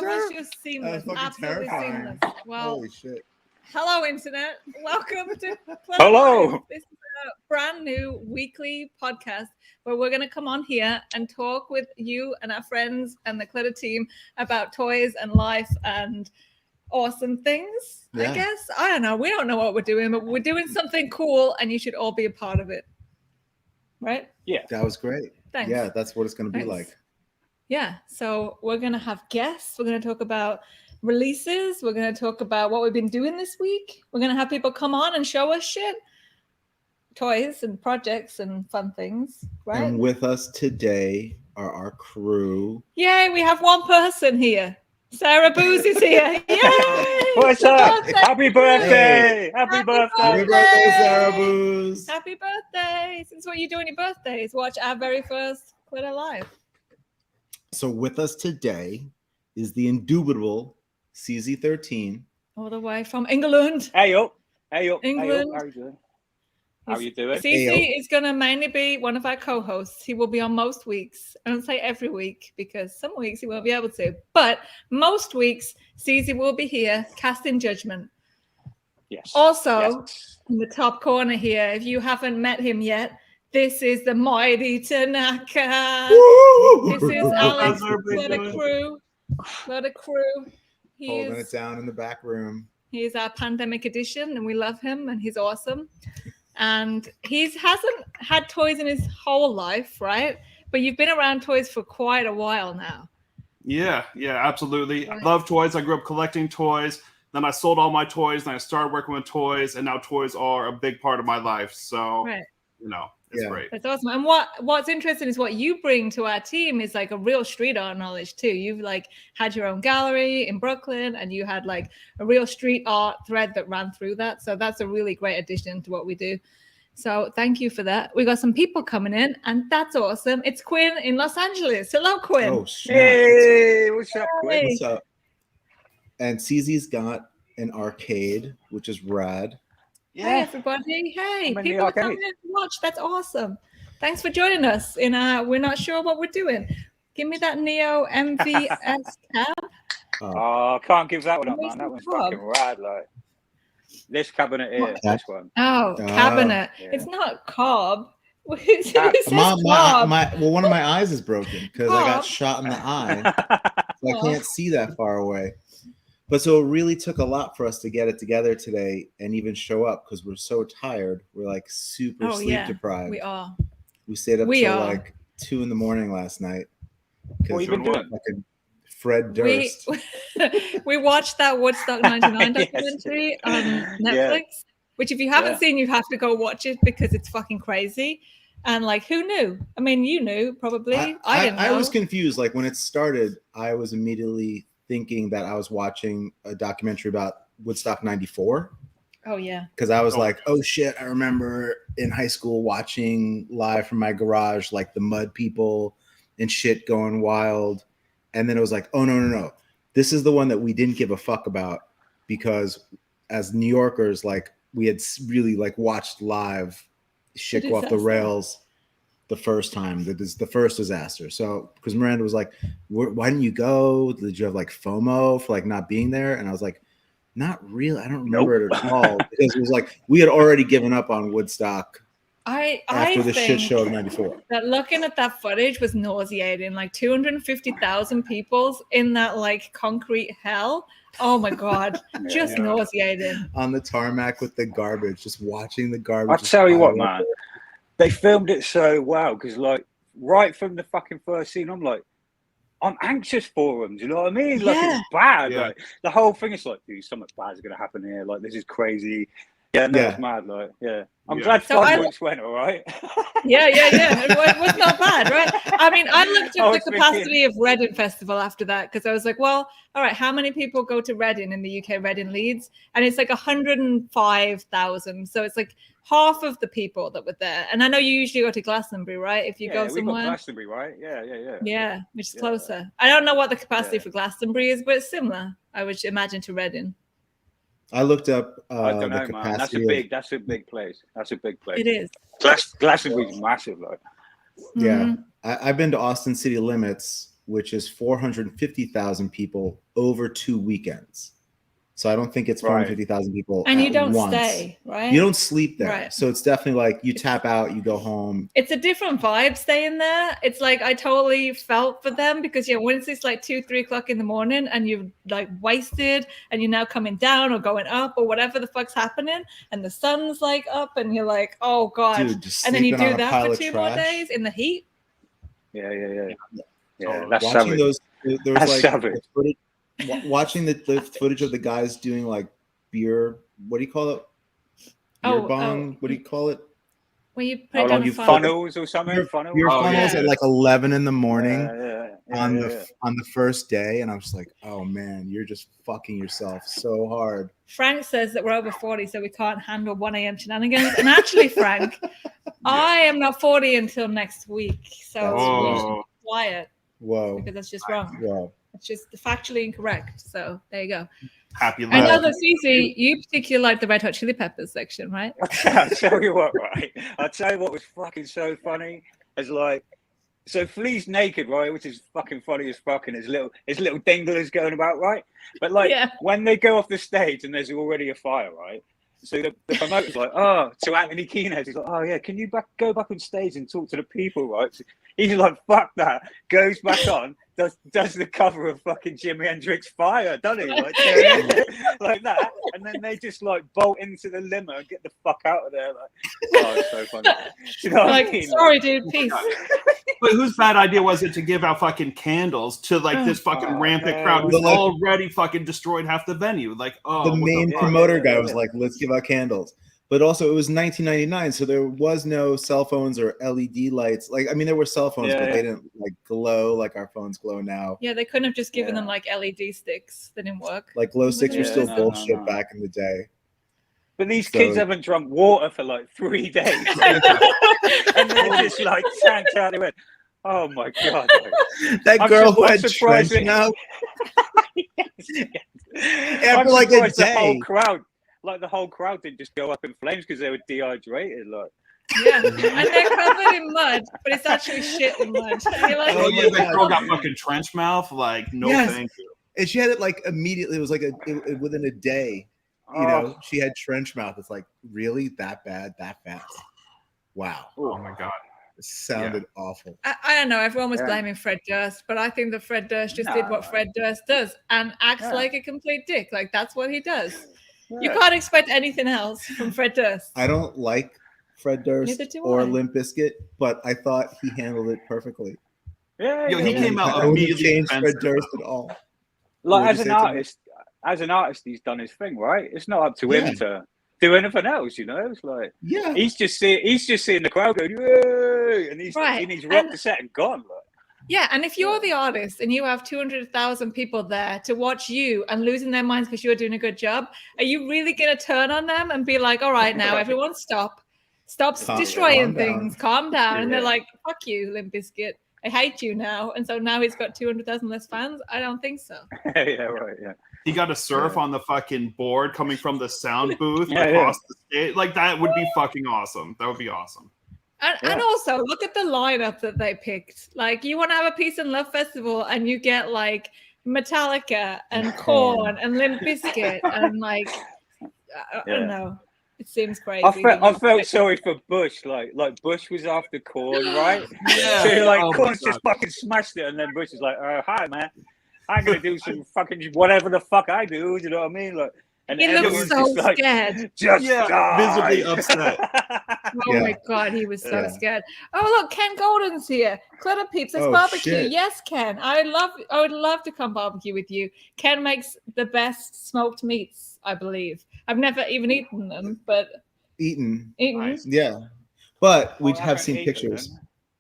That was just seamless. Absolutely seamless. Well, holy shit. Hello, Internet. Welcome to Clutter Hello. Crew. This is a brand new weekly podcast where we're going to come on here and talk with you and our friends and the Clutter team about toys and life and awesome things, I guess. I don't know. We don't know what we're doing, but we're doing something cool and you should all be a part of it. Right? Yeah. That was great. Thanks. Yeah, that's what it's going to be like. Yeah. So we're going to have guests. We're going to talk about releases. We're going to talk about what we've been doing this week. We're going to have people come on and show us shit, toys and projects and fun things, right? And with us today are our crew. Yay, we have one person here. Sarah Booz is here. Yay! What's up? Birthday. Happy birthday! Happy birthday! Happy birthday, Sarah Booz! Happy birthday! Since what you do on your birthday is watch our very first Clutter Live. So with us today is the indubitable Czee13. All the way from England. Hey up! Hey up! England. Hey up. How you doing? How you doing? Czee is going to mainly be one of our co-hosts. He will be on most weeks. I don't say every week because some weeks he won't be able to. But most weeks, Czee will be here casting judgment. Yes. Also, yes. in the top corner here, if you haven't met him yet, this is the mighty Tanaka. Woo! This is Alex from Clutter Crew. Clutter Crew. Holding it down in the back room. He is our pandemic edition, and we love him, and he's awesome. And he hasn't had toys in his whole life, right? But you've been around toys for quite a while now. Yeah, absolutely. Right. I love toys. I grew up collecting toys. Then I sold all my toys, and I started working with toys, and now toys are a big part of my life. So, it's great. That's awesome. And what's interesting is what you bring to our team is like a real street art knowledge too. You've like had your own gallery in Brooklyn, and you had like a real street art thread that ran through that. So that's a really great addition to what we do. So thank you for that. We got some people coming in, and that's awesome. It's Quinn in Los Angeles. Hello, Quinn. Oh, shit. Hey, what's up, Quinn? What's up? And Cee's got an arcade, which is rad. Yeah. Hey, everybody. Hey, I'm people are coming in to watch. That's awesome. Thanks for joining us. We're not sure what we're doing. Give me that Neo MVS tab. Oh, can't give that one up, man. That one's fucking rad. Like this cabinet here, this one. Oh, cabinet. Yeah. It's not Cobb. One of my eyes is broken because I got shot in the eye. So I can't see that far away. But so it really took a lot for us to get it together today and even show up because we're so tired. We're like super sleep deprived. We are. We stayed up till like 2 a.m. last night. What you been doing? Fucking Fred Durst. We watched that Woodstock 99 documentary on Netflix, which if you haven't seen, you have to go watch it because it's fucking crazy. And like, who knew? I mean, you knew probably. I didn't know. I was confused. Like when it started, I was immediately thinking that I was watching a documentary about Woodstock 94. Oh, yeah. Because I was like, oh, shit. I remember in high school watching live from my garage, like the mud people and shit going wild. And then it was like, oh, no. This is the one that we didn't give a fuck about because as New Yorkers, like we had really like watched live shit go off the rails the first time. That is the first disaster. So because Miranda was like, why didn't you go? Did you have like FOMO for like not being there? And I was like, not really. I don't remember it at all because it was like we had already given up on Woodstock after the shit show of 94. That looking at that footage was nauseating. Like 250,000 people in that like concrete hell. Oh my God, just nauseating. On the tarmac with the garbage, just watching the garbage. I'll tell you what, man. They filmed it so well because, like, right from the fucking first scene, I'm like, I'm anxious for them. Do you know what I mean? Like, it's bad. Yeah. Like, the whole thing is like, dude, something bad is going to happen here. Like, this is crazy. Yeah, no, it's mad. Like, I'm glad 5 weeks went, all right? Yeah. It was not bad, right? I mean, I looked at the capacity of Reading Festival after that because I was like, well, all right, how many people go to Reading in the UK, Reading Leeds? And it's like 105,000. So it's like half of the people that were there. And I know you usually go to Glastonbury, right? If you go somewhere. We got Glastonbury, right? Yeah. Yeah, which is closer. I don't know what the capacity for Glastonbury is, but it's similar, I would imagine, to Reading. I looked up I don't know, the man. That's a big place. It is. Glastonbury's massive, like. Yeah. I've been to Austin City Limits, which is 450,000 people over 2 weekends. So I don't think it's 450,000 people. And you don't once. Stay, right? You don't sleep there. Right. So it's definitely like you tap out, you go home. It's a different vibe staying there. It's like I totally felt for them because once it's like 2-3 o'clock in the morning and you've like wasted and you're now coming down or going up or whatever the fuck's happening and the sun's like up and you're like, oh God. Dude, just and then you do on a that pile for of 2 trash. more days in the heat. Yeah, that's Watching savage. those, there was That's like savage. footage, watching the footage of the guys doing like beer, what do you call it? Beer bong? What do you call it? When you put it down a funnels or something? Beer funnels at like 11 in the morning on the first day. And I was like, oh man, you're just fucking yourself so hard. Frank says that we're over 40, so we can't handle 1 a.m. shenanigans. And actually, Frank, I am not 40 until next week. So quiet. Whoa. Because that's just wrong. Whoa. It's just factually incorrect. So there you go. Happy life. I know that Cece, you particularly like the Red Hot Chili Peppers section, right? I'll tell you what, right? I'll tell you what was fucking so funny. It's like, so Flea's naked, right? Which is fucking funny as fucking his little dinglers going about, right? But like when they go off the stage and there's already a fire, right? So the promoter's like, oh, to Anthony Kiedis, he's like, oh yeah, can you go back on stage and talk to the people, right? So he's like, fuck that, goes back on, does the cover of fucking Jimi Hendrix Fire, doesn't he? Like, like that, and then they just like bolt into the limo and get the fuck out of there. Like, oh, it's so funny. You know like, what I mean? sorry, dude, peace. But whose bad idea was it to give out fucking candles to like this fucking rampant crowd who's already fucking destroyed half the venue? Like, the main promoter guy was like, let's give out candles. But also it was 1999, so there was no cell phones or LED lights. Like, I mean, there were cell phones, but they didn't like glow like our phones glow now. Yeah, they couldn't have just given them like LED sticks. They didn't work. Like glow sticks were still bullshit back in the day. But these kids haven't drunk water for like 3 days. And they're just like tanked out. They went, oh my God. That girl who had trench now. After like a day. The whole crowd didn't just go up in flames because they were dehydrated. Like, yeah, and they're covered in mud, but it's actually shit in mud. And you're like, oh yeah, that girl got fucking trench mouth. Like, no, thank you. And she had it like immediately. It was like within a day. You know, she had trench mouth. It's like, really that bad, that fast? Wow. Oh my God. It sounded awful. I don't know. Everyone was blaming Fred Durst, but I think that Fred Durst just did what Fred Durst does and acts like a complete dick. Like, that's what he does. You can't expect anything else from Fred Durst. I don't like Fred Durst or Limp Bizkit, but I thought he handled it perfectly. He came out I wouldn't immediately change Fred Durst at all. Like, as an artist, he's done his thing, right? It's not up to him to do anything else, you know. It's like he's just seeing the crowd going, yay! And he's rocked the set and gone. Like. Yeah, and if you're the artist and you have 200,000 people there to watch you and losing their minds because you're doing a good job, are you really going to turn on them and be like, all right, now everyone stop destroying things, calm down. And they're like, fuck you, Limp Bizkit. I hate you now. And so now he's got 200,000 less fans? I don't think so. He got to surf on the fucking board coming from the sound booth across the stage. Like, that would be fucking awesome. That would be awesome. And also, look at the lineup that they picked. Like, you want to have a Peace and Love festival, and you get like Metallica and Korn and Limp Bizkit and like I don't know. It seems crazy. I felt sorry for Bush. Like Bush was after Korn, right? Yeah. So like Korn's just fucking smashed it, and then Bush is like, "Hi, man, I'm gonna do some fucking whatever the fuck I do." You know what I mean? Like. And he looks so scared. Visibly upset. Oh my God, he was so scared. Oh look, Ken Golden's here. Clutter peeps, let's barbecue. Shit. Yes, Ken. I would love to come barbecue with you. Ken makes the best smoked meats, I believe. I've never even eaten them, but eaten. Nice. Yeah. But we have seen pictures.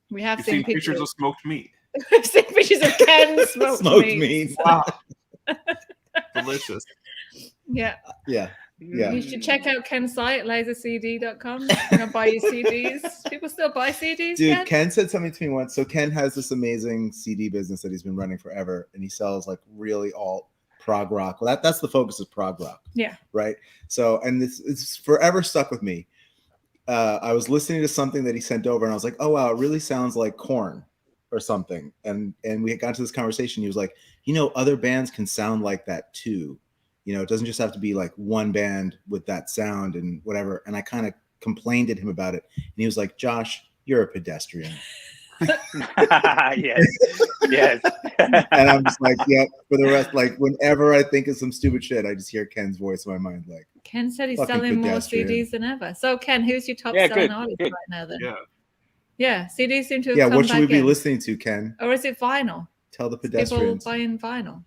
We have seen pictures of smoked meat. We've seen pictures of Ken smoked meat. Wow. Delicious. Yeah. You should check out Ken's site, lasercd.com. You can buy your CDs. People still buy CDs. Dude, Ken said something to me once. So Ken has this amazing CD business that he's been running forever, and he sells like really alt prog rock. Well, that's the focus of prog rock. Yeah. Right. So, and it's forever stuck with me. I was listening to something that he sent over, and I was like, oh wow, it really sounds like Korn. or something, and we got into this conversation. He was like, other bands can sound like that too. It doesn't just have to be like one band with that sound and whatever. And I kind of complained at him about it, and he was like, Josh, you're a pedestrian. Yes. And I'm just like, yeah, for the rest, like whenever I think of some stupid shit, I just hear Ken's voice in my mind. Like, Ken said he's selling more CDs than ever. So Ken, who's your top selling artist right now then? Yeah, CDs seem to have come what should back we be in. listening to, Ken? Or is it vinyl? Tell the pedestrians. People buying vinyl.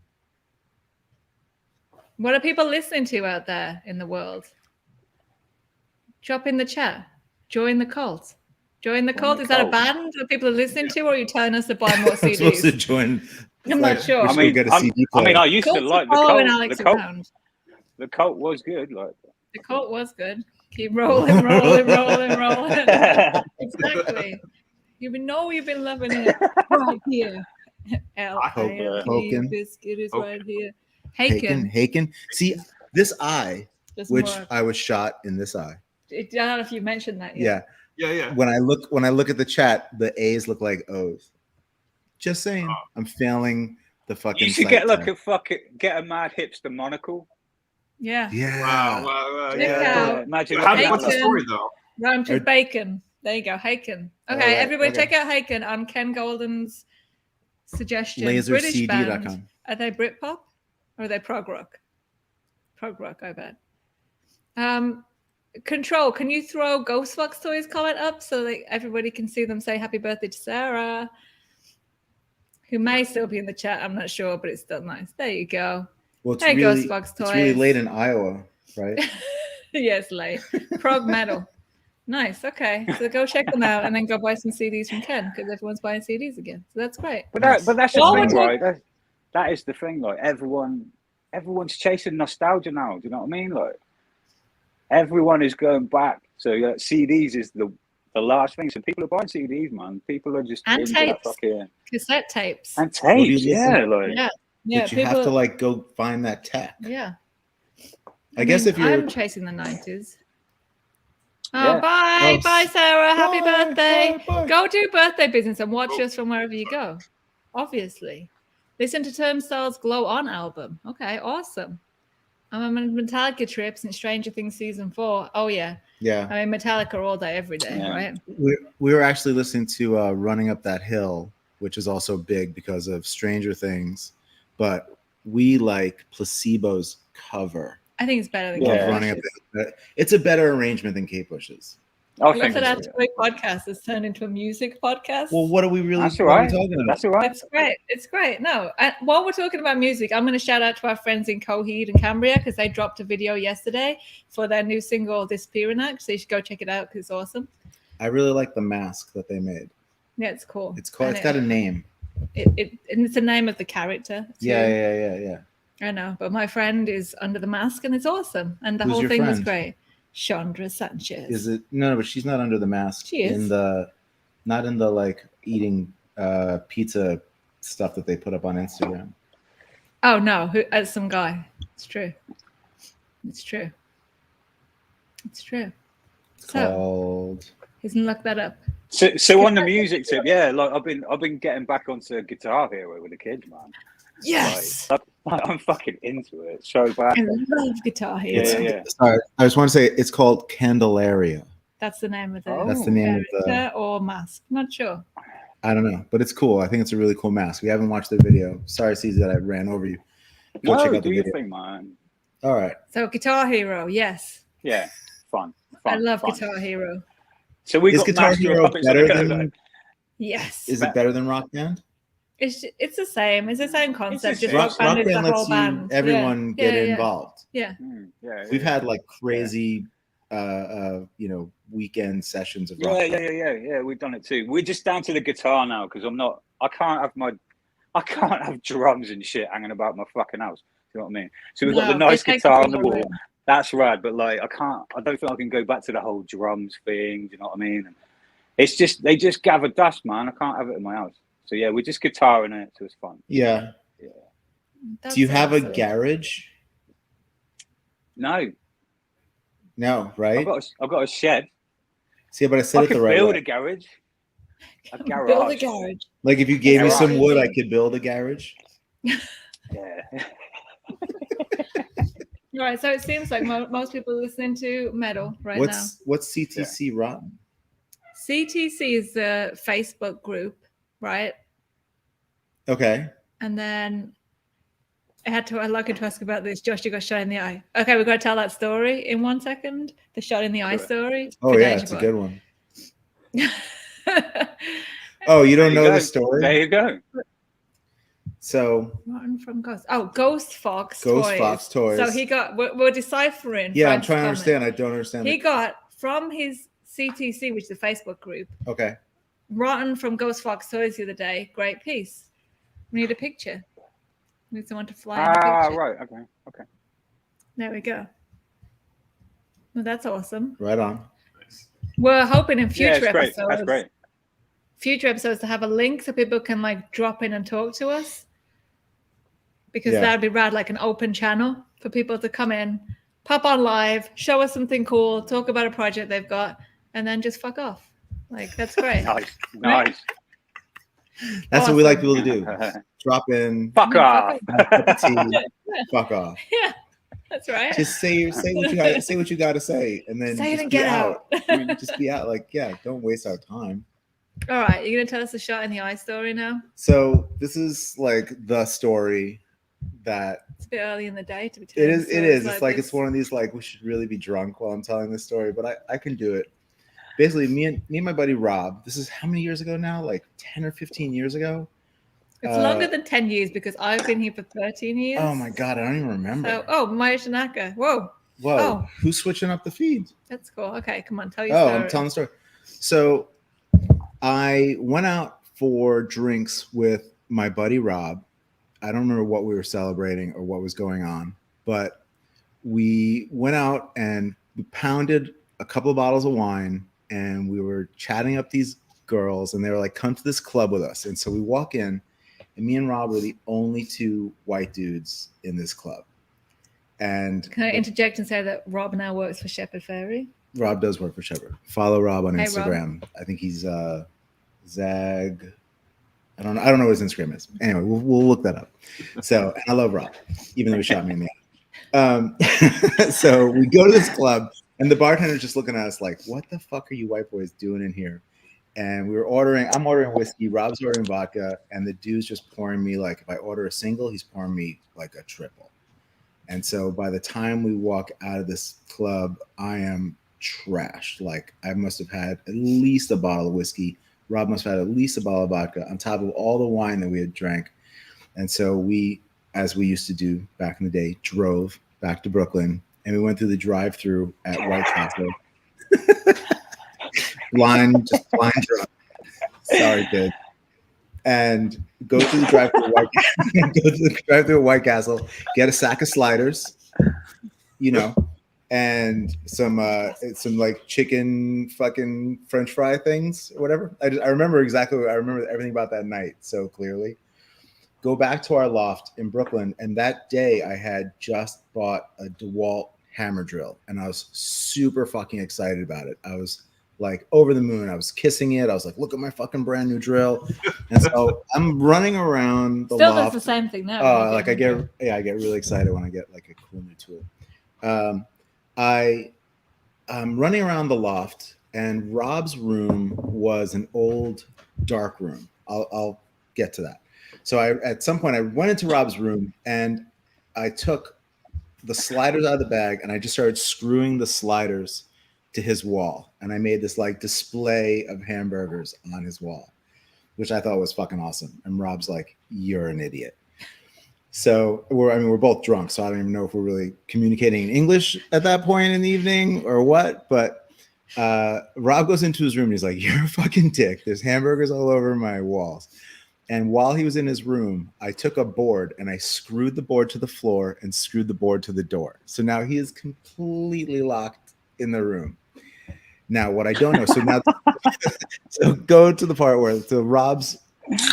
What are people listening to out there in the world? Drop in the chat. Join the cult. Join the cult. Is that a band that people are listening to, or are you telling us to buy more CDs? I'm supposed to join. I'm not sure. I mean, I used to like the cult. The cult was good. Like the cult was good. Keep rolling. Exactly. You've been loving it right here. L-I-M-E biscuit is right here. Haken. See, this eye, which I was shot in this eye. I don't know if you mentioned that yet. Yeah. When I look at the chat, the A's look like O's. Just saying, I'm failing the fucking. You should get like get a mad hipster monocle. Yeah. Wow. Imagine. What's the story though? Rhymes with bacon. There you go, Haken. Okay, everybody, check out Haken on Ken Golden's suggestion. Lasercd.com. Are they Britpop or are they prog rock? Prog rock, I bet. Control, can you throw Ghost Fox Toys comment up so that everybody can see them say happy birthday to Sarah, who may still be in the chat? I'm not sure, but it's still nice. There you go. Well, it's hey, Ghost Fox Toys. It's really late in Iowa, right? Yes, late. Prog metal. Nice. Okay, so go check them out and then go buy some CDs from Ken because everyone's buying CDs again. So that's great. But that's the thing, right? That is the thing. Like everyone's chasing nostalgia now. Do you know what I mean? Like everyone is going back. So CDs is the last thing. So people are buying CDs, man. People are just and tapes, cassette tapes, and tapes. Yeah. But you have to like go find that tech. Yeah. I guess if you're, I'm chasing the 90s. Oh, bye, Sarah. Happy birthday. Bye. Go do birthday business and watch us from wherever you go. Obviously. Listen to Turnstile's Glow On album. Okay, awesome. I'm on Metallica trip since Stranger Things season 4. Oh, yeah. Yeah. I mean, Metallica all day, every day, right? We were actually listening to Running Up That Hill, which is also big because of Stranger Things. But we like Placebo's cover. I think it's better than Kate Running Up the Hill. It's a better arrangement than Kate Bush's. I love that our toy podcast has turned into a music podcast. Well, what are we really talking about? That's all right. It's great. It's great. No, while we're talking about music, I'm going to shout out to our friends in Coheed and Cambria because they dropped a video yesterday for their new single, Disappearing Act. So you should go check it out because it's awesome. I really like the mask that they made. Yeah, it's cool. It's cool. It's got a name. And it's the name of the character. Too. Yeah. I know, but my friend is under the mask and it's awesome. And the whole thing was great. Chandra Sanchez. Is it? No, but she's not under the mask. She is. Not in the like eating pizza stuff that they put up on Instagram. Oh no, as some guy. It's true. It's called. He's gonna look that up. So on the music tip, like I've been getting back onto Guitar Hero with the kids, man. Yes. I'm fucking into it so bad. I love Guitar Hero. Yeah. Sorry, I just want to say it's called Candelaria. That's the name of the. That's the name of the. Or mask. Not sure. I don't know, but it's cool. I think it's a really cool mask. We haven't watched the video. Sorry, CZ, that I ran over you. Go check out the video. Thing, man. All right. So Guitar Hero, yes. Yeah, fun. I love Guitar Hero. So we got Guitar Hero better than? Yes. Is it better than Rock Band? It's the same. It's the same concept. Just Rock Band is the whole band. Everyone get involved. Yeah. We've had like crazy, weekend sessions of rock. Yeah. We've done it too. We're just down to the guitar now because I can't have drums and shit hanging about my fucking house. You know what I mean? So we've got the nice guitar on the wall. That's rad, but like I don't think I can go back to the whole drums thing. Do you know what I mean? And it's just they just gather dust, man. I can't have it in my house. So yeah, we're just guitaring it, so it's fun. Yeah. Do you have a garage? No, right? I've got a shed. See, but I said it the right way. I can build a garage. A garage. Build a garage. Like if you gave me some wood, I could build a garage. Yeah. All right, so it seems like most people are listening to metal now. What's CTC, Rob? CTC is the Facebook group, right? Okay. And then I like to ask about this. Josh, you got shot in the eye. Okay, we've got to tell that story in 1 second. The shot in the eye story. Oh yeah, it's a good one. Oh, you don't know the story? There you go. So from Ghost Fox Fox Toys. So he got we're deciphering. Yeah, I'm trying to understand. I don't understand. He got from his CTC, which is a Facebook group. Okay. Rotten from Ghost Fox Toys the other day. Great piece. We need a picture. We need someone to fly in the picture. Right. Okay. There we go. Well, that's awesome. Right on. We're hoping in future episodes. That's great. Future episodes to have a link so people can like drop in and talk to us. Because that would be rad, like an open channel for people to come in, pop on live, show us something cool, talk about a project they've got, and then just fuck off. Like, that's great. Nice. That's what we like people to do. Drop in. Fuck off. Fuck off. Yeah, that's right. Just say what you got to say, and then say it and get out. Just be out. Like, yeah, don't waste our time. All right, you're gonna tell us the shot in the eye story now. So this is like the story that it's a bit early in the day to be telling. It is. It's like it's one of these like we should really be drunk while I'm telling this story, but I can do it. Basically, me and my buddy Rob. This is how many years ago now? Like 10 or 15 years ago. It's longer than 10 years because I've been here for 13 years. Oh my god, I don't even remember. So, Maya Shanaka. Whoa. Oh. Who's switching up the feed? That's cool. Okay, come on, tell your story. I'm telling the story. So I went out for drinks with my buddy Rob. I don't remember what we were celebrating or what was going on, but we went out and we pounded a couple of bottles of wine and we were chatting up these girls and they were like, come to this club with us. And so we walk in and me and Rob were the only two white dudes in this club. And can I interject and say that Rob now works for Shepherd Fairy? Rob does work for Shepherd. Follow Rob on Hey, Instagram. Rob. I think he's Zag. I don't know what his Instagram is. Anyway, we'll look that up. So, and I love Rob, even though he shot me in the eye. So we go to this club, and the bartender's just looking at us like, "What the fuck are you white boys doing in here?" And we were ordering. I'm ordering whiskey. Rob's ordering vodka, and the dude's just pouring me like, if I order a single, he's pouring me like a triple. And so by the time we walk out of this club, I am trashed. Like I must have had at least a bottle of whiskey. Rob must have had at least a bottle of vodka on top of all the wine that we had drank. And so we, as we used to do back in the day, drove back to Brooklyn and we went through the drive-through at White Castle. blind drunk. Sorry, kid. And go to the drive-through at White Castle, get a sack of sliders, and some like chicken fucking French fry things or whatever. I remember everything about that night so clearly. Go back to our loft in Brooklyn, and that day I had just bought a DeWalt hammer drill, and I was super fucking excited about it. I was like over the moon. I was kissing it. I was like, look at my fucking brand new drill. And so I'm running around the Still loft. does the same thing now. I get really excited when I get like a cool new tool. I'm running around the loft, and Rob's room was an old dark room. I'll get to that. So at some point I went into Rob's room and I took the sliders out of the bag and I just started screwing the sliders to his wall. And I made this like display of hamburgers on his wall, which I thought was fucking awesome. And Rob's like, "You're an idiot." So we're both drunk, so I don't even know if we're really communicating in English at that point in the evening or what. But Rob goes into his room and he's like, "You're a fucking dick. There's hamburgers all over my walls." And while he was in his room, I took a board and I screwed the board to the floor and screwed the board to the door. So now he is completely locked in the room. Now, what I don't know, so go to the part where Rob's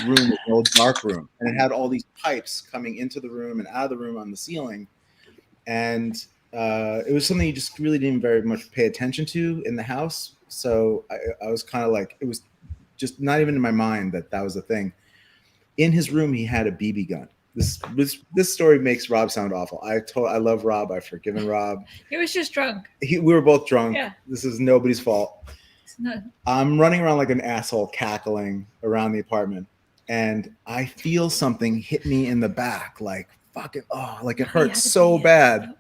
room was an old dark room, and it had all these pipes coming into the room and out of the room on the ceiling. And it was something you just really didn't very much pay attention to in the house. So I was kind of like, it was just not even in my mind that was a thing. In his room, he had a BB gun. This story makes Rob sound awful. I love Rob. I've forgiven Rob. He was just drunk. We were both drunk. Yeah. This is nobody's fault. No. I'm running around like an asshole, cackling around the apartment, and I feel something hit me in the back, like fucking like it hurts so bad.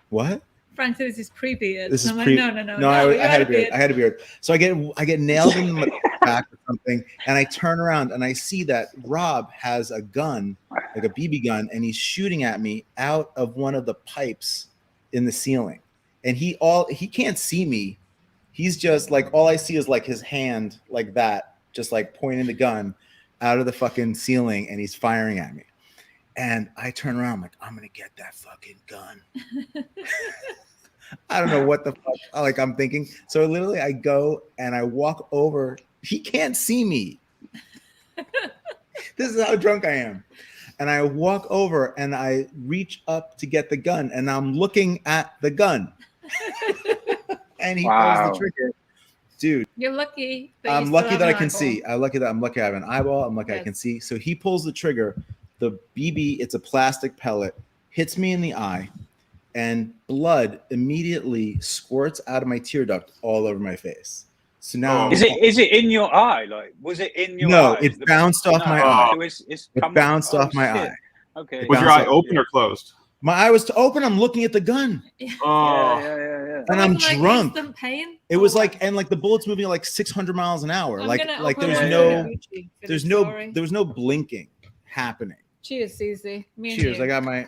What? Frank said this is pre-beard. This is I'm pre. like, no. I had a beard. I had a beard. So I get nailed in the back or something, and I turn around and I see that Rob has a gun, like a BB gun, and he's shooting at me out of one of the pipes in the ceiling. And he can't see me. He's just like, all I see is like his hand like that, just like pointing the gun out of the fucking ceiling, and he's firing at me. And I turn around, I'm like, I'm gonna get that fucking gun. I don't know what the fuck like I'm thinking. So literally I go and I walk over. He can't see me. This is how drunk I am. And I walk over and I reach up to get the gun, and I'm looking at the gun. And he pulls the trigger. Dude, you're lucky. I'm lucky that I can see. I'm lucky I have an eyeball. I'm lucky I can see. So he pulls the trigger. The BB, it's a plastic pellet, hits me in the eye, and blood immediately squirts out of my tear duct all over my face. So now, is it in your eye? Like, was it in your eye? No, it bounced off my eye. So it bounced off my eye. Okay. Was your eye open or closed? My eye was open. I'm looking at the gun. Yeah. And I'm drunk. Instant pain? It was like, and like the bullet's moving at like 600 miles an hour. Like there was no blinking happening. Cheers, Susie. Cheers. I got my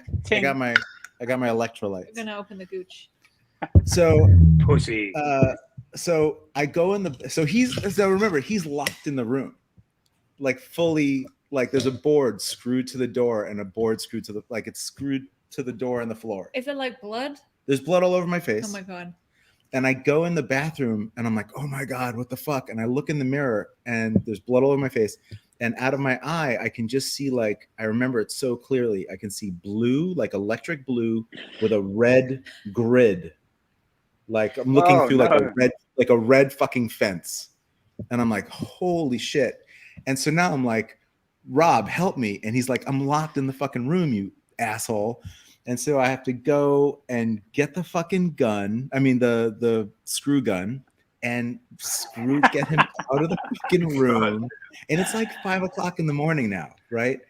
electrolytes. I'm gonna open the gooch. So pussy. So I go in remember, he's locked in the room, like fully, like there's a board screwed to the door and a board screwed to it's screwed to the door and the floor. Is it like blood? There's blood all over my face. Oh my God. And I go in the bathroom and I'm like, oh my God, what the fuck? And I look in the mirror and there's blood all over my face. And out of my eye, I can just see, like, I remember it so clearly. I can see blue, like electric blue with a red grid. Like I'm looking through like a red fucking fence. And I'm like, holy shit. And so now I'm like, Rob, help me. And he's like, I'm locked in the fucking room, you asshole. And so I have to go and get the fucking gun. I mean, the screw gun, and get him out of the fucking room. And it's like 5 o'clock in the morning now, right?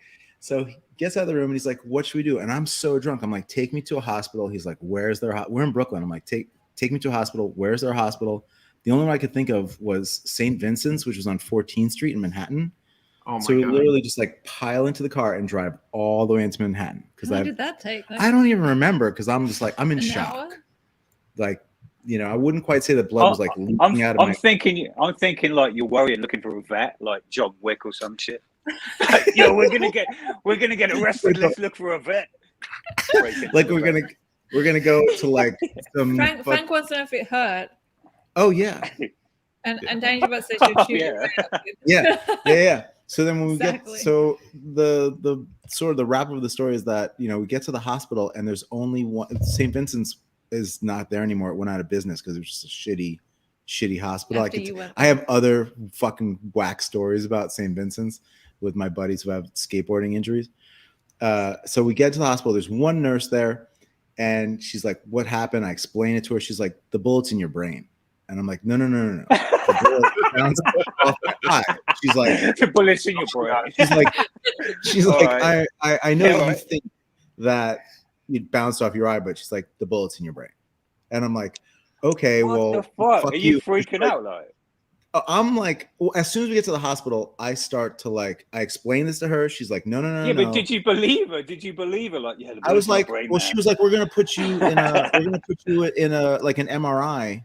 So he gets out of the room and he's like, what should we do? And I'm so drunk. I'm like, take me to a hospital. He's like, where's their we're in Brooklyn. I'm like, take me to a hospital. Where's their hospital? The only one I could think of was St. Vincent's, which was on 14th Street in Manhattan. Oh my God. We literally just like pile into the car and drive all the way into Manhattan. How did that take? I don't even remember, because I'm just like, I'm in shock. Hour? Like, you know, I wouldn't quite say that blood was like leaking out of my... I'm thinking like you're worried, looking for a vet, like John Wick or some shit. Like, yo, we're gonna get arrested. Let's look for a vet. Like we're gonna go to like some. Frank wants to know if it hurt. Oh yeah. And Danger Butt says you're shooting. Yeah. So then when we get the sort of the wrap of the story is that, you know, we get to the hospital and there's only one. St. Vincent's is not there anymore. It went out of business because it was just a shitty hospital. I have other fucking whack stories about St. Vincent's with my buddies who have skateboarding injuries. So we get to the hospital. There's one nurse there, and she's like, "What happened?" I explain it to her. She's like, "The bullet's in your brain," and I'm like, "No. The bullet bounced off my eye." She's like, "The bullet's in your brain." She's like, right. I know you think that it bounced off your eye, but she's like, the bullet's in your brain. And I'm like, okay, what the fuck? Are you freaking out? Like, I'm like, well, as soon as we get to the hospital, I start to like, I explain this to her. She's like, no. Yeah, but did you believe her? Like, yeah, I was like, well, she was like, we're gonna put you in a like an MRI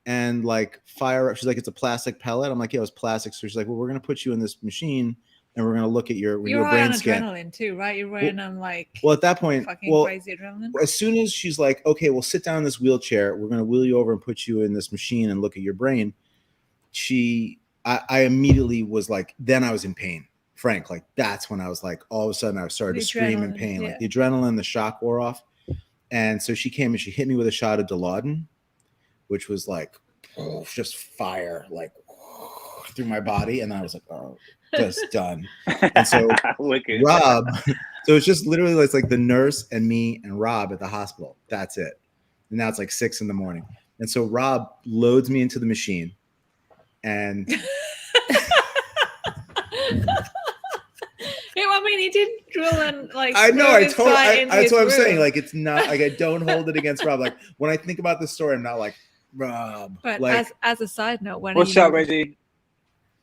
and like fire up. She's like, it's a plastic pellet. I'm like, yeah, it was plastic. So she's like, well, we're gonna put you in this machine and we're gonna look at your brain scan. You're adrenaline too, right? You're running on like at that point, crazy adrenaline. As soon as she's like, okay, well, sit down in this wheelchair. We're gonna wheel you over and put you in this machine and look at your brain. I immediately was like, then I was in pain. Frank, like that's when I was like, all of a sudden I started to scream in pain. Yeah. Like the adrenaline, the shock wore off. And so she came and she hit me with a shot of Dilaudid, which was like just fire, like through my body, and I was like, oh, just done. And so Rob, so it's just literally it's like the nurse and me and Rob at the hospital. That's it. And now it's like 6 a.m. And so Rob loads me into the machine, and I mean, he didn't drill and like. I know. That's what I'm saying. Like, it's not like I don't hold it against Rob. Like when I think about the story, I'm not like Rob. But like, as a side note, what's up, Reggie?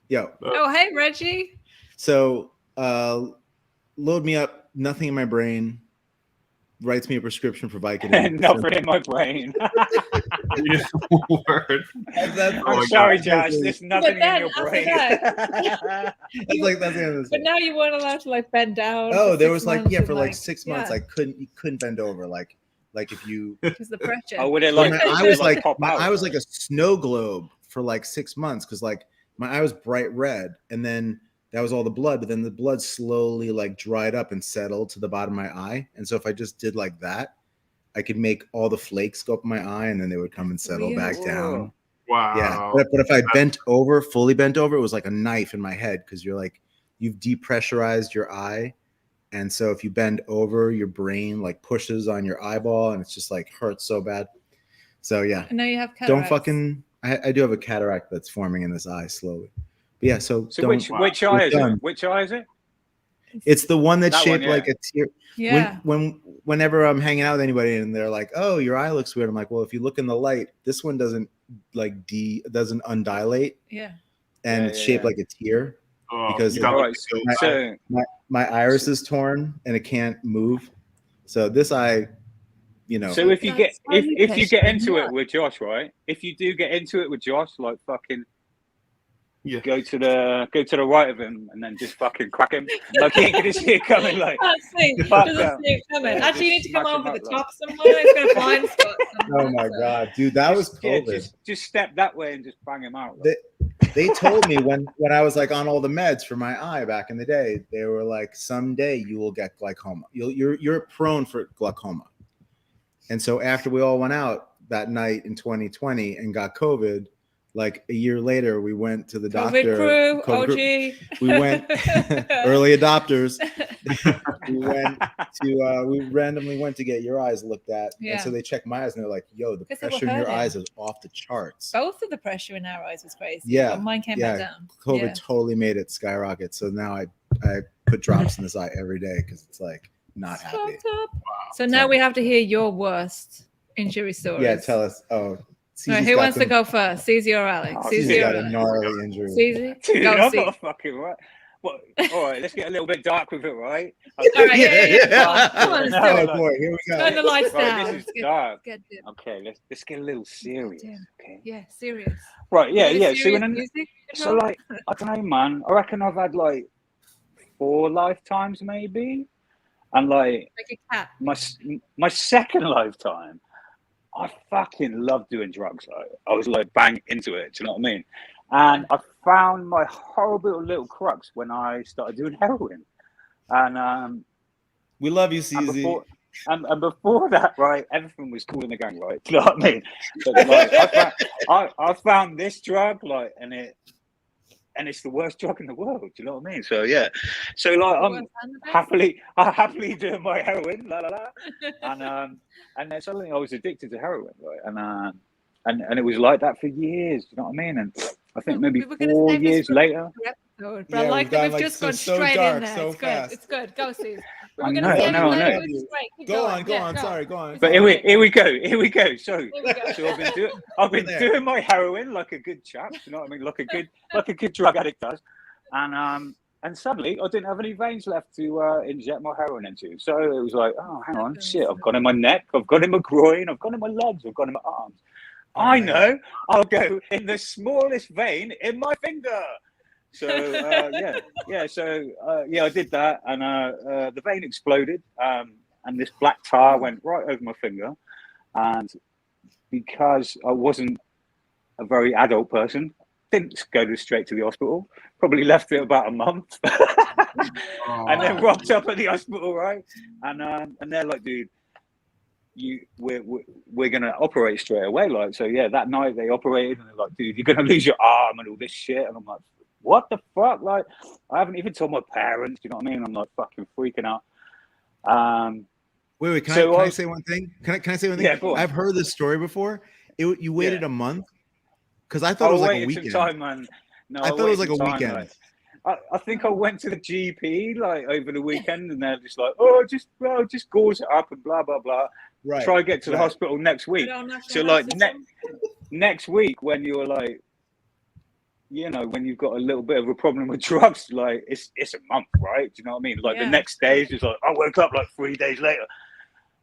Yo. Oh, hey, Reggie. So, load me up. Nothing in my brain. Writes me a prescription for Vicodin. Nothing in my brain. Word. I'm sorry, Josh. There's nothing in your brain. That's the end of But now you weren't allowed to like bend down. Oh, there was like for like 6 months, I couldn't bend over. Like if you because the pressure. Oh, would it like? I was like I was like a snow globe for like 6 months because like my eye was bright red, and then that was all the blood, but then the blood slowly like dried up and settled to the bottom of my eye. And so if I just did like that, I could make all the flakes go up my eye, and then they would come and settle back down. Wow. Yeah. But if I fully bent over, it was like a knife in my head because you've depressurized your eye. And so if you bend over, your brain like pushes on your eyeball, and it's just like hurts so bad. So yeah. And now you have cataracts. Don't fucking. I do have a cataract that's forming in this eye slowly. But yeah. So which eye is it? Which eye is it? It's the one that's shaped like a tear. Yeah. Whenever I'm hanging out with anybody and they're like, "Oh, your eye looks weird," I'm like, "Well, if you look in the light, this one doesn't doesn't undilate." Yeah. And it's shaped like a tear because so my iris is torn and it can't move. So this eye, So if you get into it with Josh, right? If you do get into it with Josh, like fucking. Yeah. Go to the right of him and then just fucking crack him. Like he ain't gonna see it coming. Like doesn't see it coming. Actually, you need to come over the top somewhere. It's gonna blind spot. Oh my god, dude, that was COVID. Yeah, just step that way and just bang him out. They told me when I was like on all the meds for my eye back in the day, they were like, someday you will get glaucoma. You're prone for glaucoma. And so after we all went out that night in 2020 and got COVID. Like a year later, we went to the doctor. Crew, OG. We went early adopters. We randomly went to get your eyes looked at. Yeah. And so they checked my eyes and they're like, yo, the pressure in your eyes is off the charts. Both of the pressure in our eyes was crazy. Yeah. But mine came back down. COVID totally made it skyrocket. So now I put drops in this eye every day because it's like not happy. Wow. So now we have to hear your worst injury stories. Yeah, tell us. Oh. Right, who wants to go first? Cece or Alex? Cece got a gnarly injury. Cece? Dude, go, I'm not fucking right. Well, all right, let's get a little bit dark with it, right? All right, yeah. Come on, let's do it. Boy, here we go. Turn the lights right, down. This is dark. Okay, let's get a little serious. Okay. Yeah, serious. Right, yeah. So like, I don't know, man. I reckon I've had like 4 lifetimes, maybe, and like a cat. My second lifetime. I fucking love doing drugs. I was like bang into it. Do you know what I mean? And I found my horrible little crux when I started doing heroin. And we love you, CZ. And before that, right, everything was cool in the gang, right? Do you know what I mean? But, like, I found this drug, like, and it's the worst drug in the world. Do you know what I mean? So yeah, so like I'm happily doing my heroin, and then suddenly I was addicted to heroin, right? And it was like that for years. You know what I mean? And I think maybe 4 years later. But I like that we've just gone straight in there. It's good. It's good. Go, Steve. I know. Go on. Sorry, go on. But here we go. So I've been doing my heroin like a good chap. You know what I mean? Like a good drug addict does. And suddenly I didn't have any veins left to inject my heroin into. So it was like, oh, hang on, shit! I've got in my neck, I've got in my groin, I've got in my legs, I've got in my arms. I know. I'll go in the smallest vein in my finger. So I did that, and the vein exploded, and this black tar went right over my finger, and because I wasn't a very adult person, didn't go straight to the hospital. Probably left it about a month, and then rocked up at the hospital, right? And they're like, dude, we're gonna operate straight away, like. So yeah, that night they operated, and they're like, dude, you're gonna lose your arm and all this shit, and I'm like, what the fuck? Like, I haven't even told my parents. You know what I mean? I'm like fucking freaking out. Wait, can I say one thing? Can I say one thing? Yeah, go on. I've heard this story before. You waited a month because I thought it was like a weekend. Time, man. No, I thought it was like a weekend. Like, I think I went to the GP like over the weekend, and they're just like, "Oh, just gauze it up and blah blah blah." Right. Try to get to the hospital next week. So like next week, when you're like, you know, when you've got a little bit of a problem with drugs, like it's a month, right? Do you know what I mean? Like the next day is just like, I woke up like 3 days later.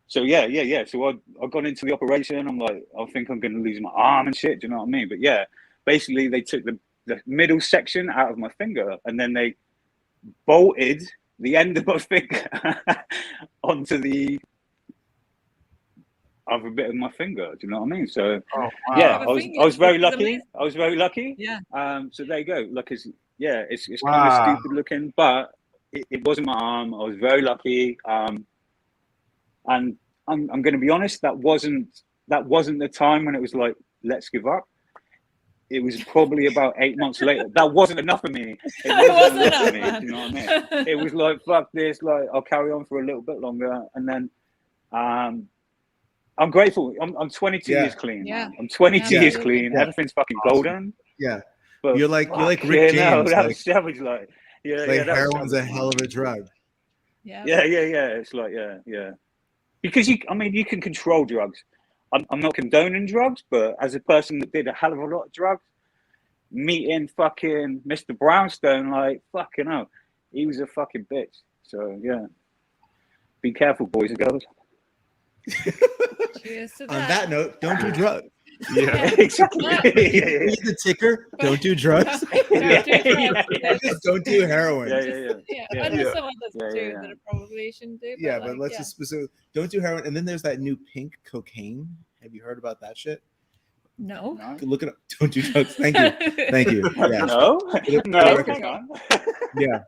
So yeah. So I got into the operation. I'm like, I think I'm gonna lose my arm and shit. Do you know what I mean? But yeah, basically they took the middle section out of my finger, and then they bolted the end of my finger onto the other bit of my finger. Do you know what I mean? So yeah, I was very lucky. I was very lucky. Yeah. So there you go. Like it's kind of stupid looking, but it wasn't my arm. I was very lucky. And I'm going to be honest, that wasn't the time when it was like, let's give up. It was probably about 8 months later. That wasn't enough for me. It wasn't enough for me. Do you know what I mean? It was like, fuck this. Like, I'll carry on for a little bit longer. And then I'm grateful. I'm 22 years clean. Yeah. I'm 22 years clean. Yeah. Everything's fucking golden. Yeah. But you're like Rick James. That was savage. Like, heroin's a hell of a drug. Yeah. It's like, yeah. Because you can control drugs. I'm not condoning drugs, but as a person that did a hell of a lot of drugs, meeting fucking Mr. Brownstone, like, fucking hell, he was a fucking bitch. So yeah, be careful, boys and girls. Cheers to that. On that note, don't do drugs. Yeah, exactly. Read the ticker. Don't do drugs. Don't do heroin. Yeah. I know some others too that I probably shouldn't do. But let's just specifically don't do heroin. And then there's that new pink cocaine. Have you heard about that shit? No. Look it up. Don't do drugs. Thank you. Yeah. No. Yeah.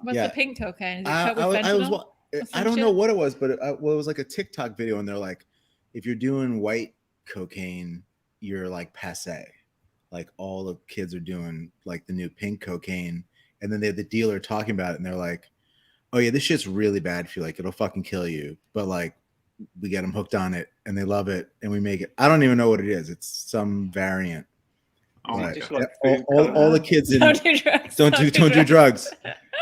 What's the pink cocaine? Is it I don't know what it was, but it was like a TikTok video, and they're like, if you're doing white cocaine, you're like passe. Like all the kids are doing like the new pink cocaine, and then they have the dealer talking about it, and they're like, oh yeah, this shit's really bad for you, like it'll fucking kill you, but like we get them hooked on it and they love it, and we make it. I don't even know what it is. It's some variant. All the kids in don't do drugs.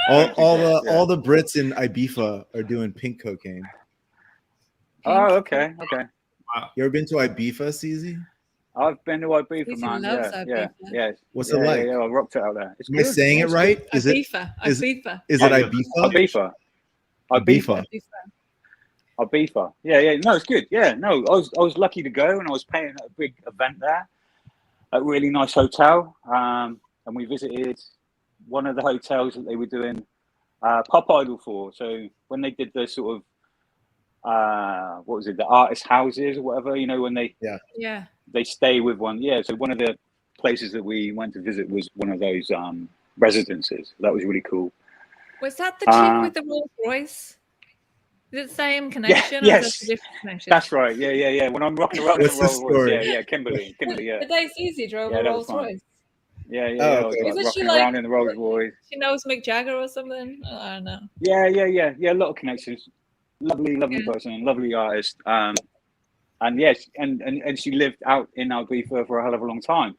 All the Brits in IBEEFA are doing pink cocaine. Oh, okay. You ever been to IBEEFA, CZ? I've been to IBEEFA, man. Yeah. What's it like? Yeah, I rocked it out there. Am I saying it right? Is it IBEEFA? Is it IBEEFA? IBEEFA. Yeah. No, it's good. Yeah, no, I was lucky to go, and I was paying at a big event there, at a really nice hotel. And we visited one of the hotels that they were doing Pop Idol for. So when they did the sort of what was it, the artist houses or whatever, you know, when they stay with one. Yeah, so one of the places that we went to visit was one of those residences. That was really cool. Was that the chick with the Rolls Royce? Is it the same connection? Yes, that's right. Yeah. When I'm rocking around in the Rolls Royce, yeah, Kimberly, yeah. The day Susie drove a Rolls Royce. Yeah. I was like rocking around in the Rolls Royce. She knows Mick Jagger or something. I don't know. Yeah. A lot of connections. Lovely person, lovely artist. And yes, and she lived out in IBEEFA for a hell of a long time.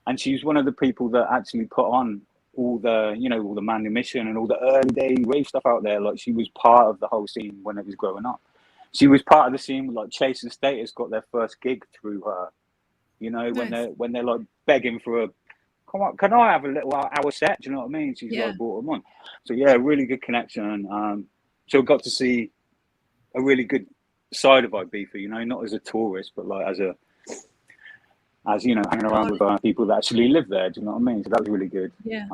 And she's one of the people that actually put on all the manumission and all the early day rave stuff out there. Like, she was part of the whole scene when it was growing up. She was part of the scene with like Chase and Status got their first gig through her. You know, when they're like begging for a, come on, can I have a little hour set? Do you know what I mean? She's like brought them on. So yeah, really good connection. So I got to see a really good side of IBEEFA, you know, not as a tourist, but like as you know, hanging around with people that actually live there. Do you know what I mean? So that was really good. Yeah,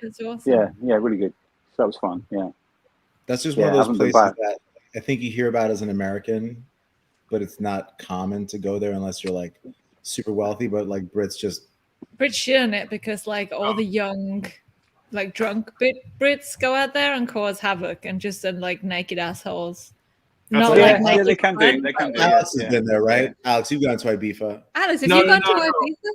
that's awesome. Yeah, really good. So that was fun. Yeah, that's just one of those places that I think you hear about as an American, but it's not common to go there unless you're like super wealthy. But like Brits shouldn't it, because like all the young, like drunk Brits go out there and cause havoc and just like naked assholes. They can do. Alex has been there, right? Alex, you've gone to IBEEFA. Alex, have you gone to IBEEFA?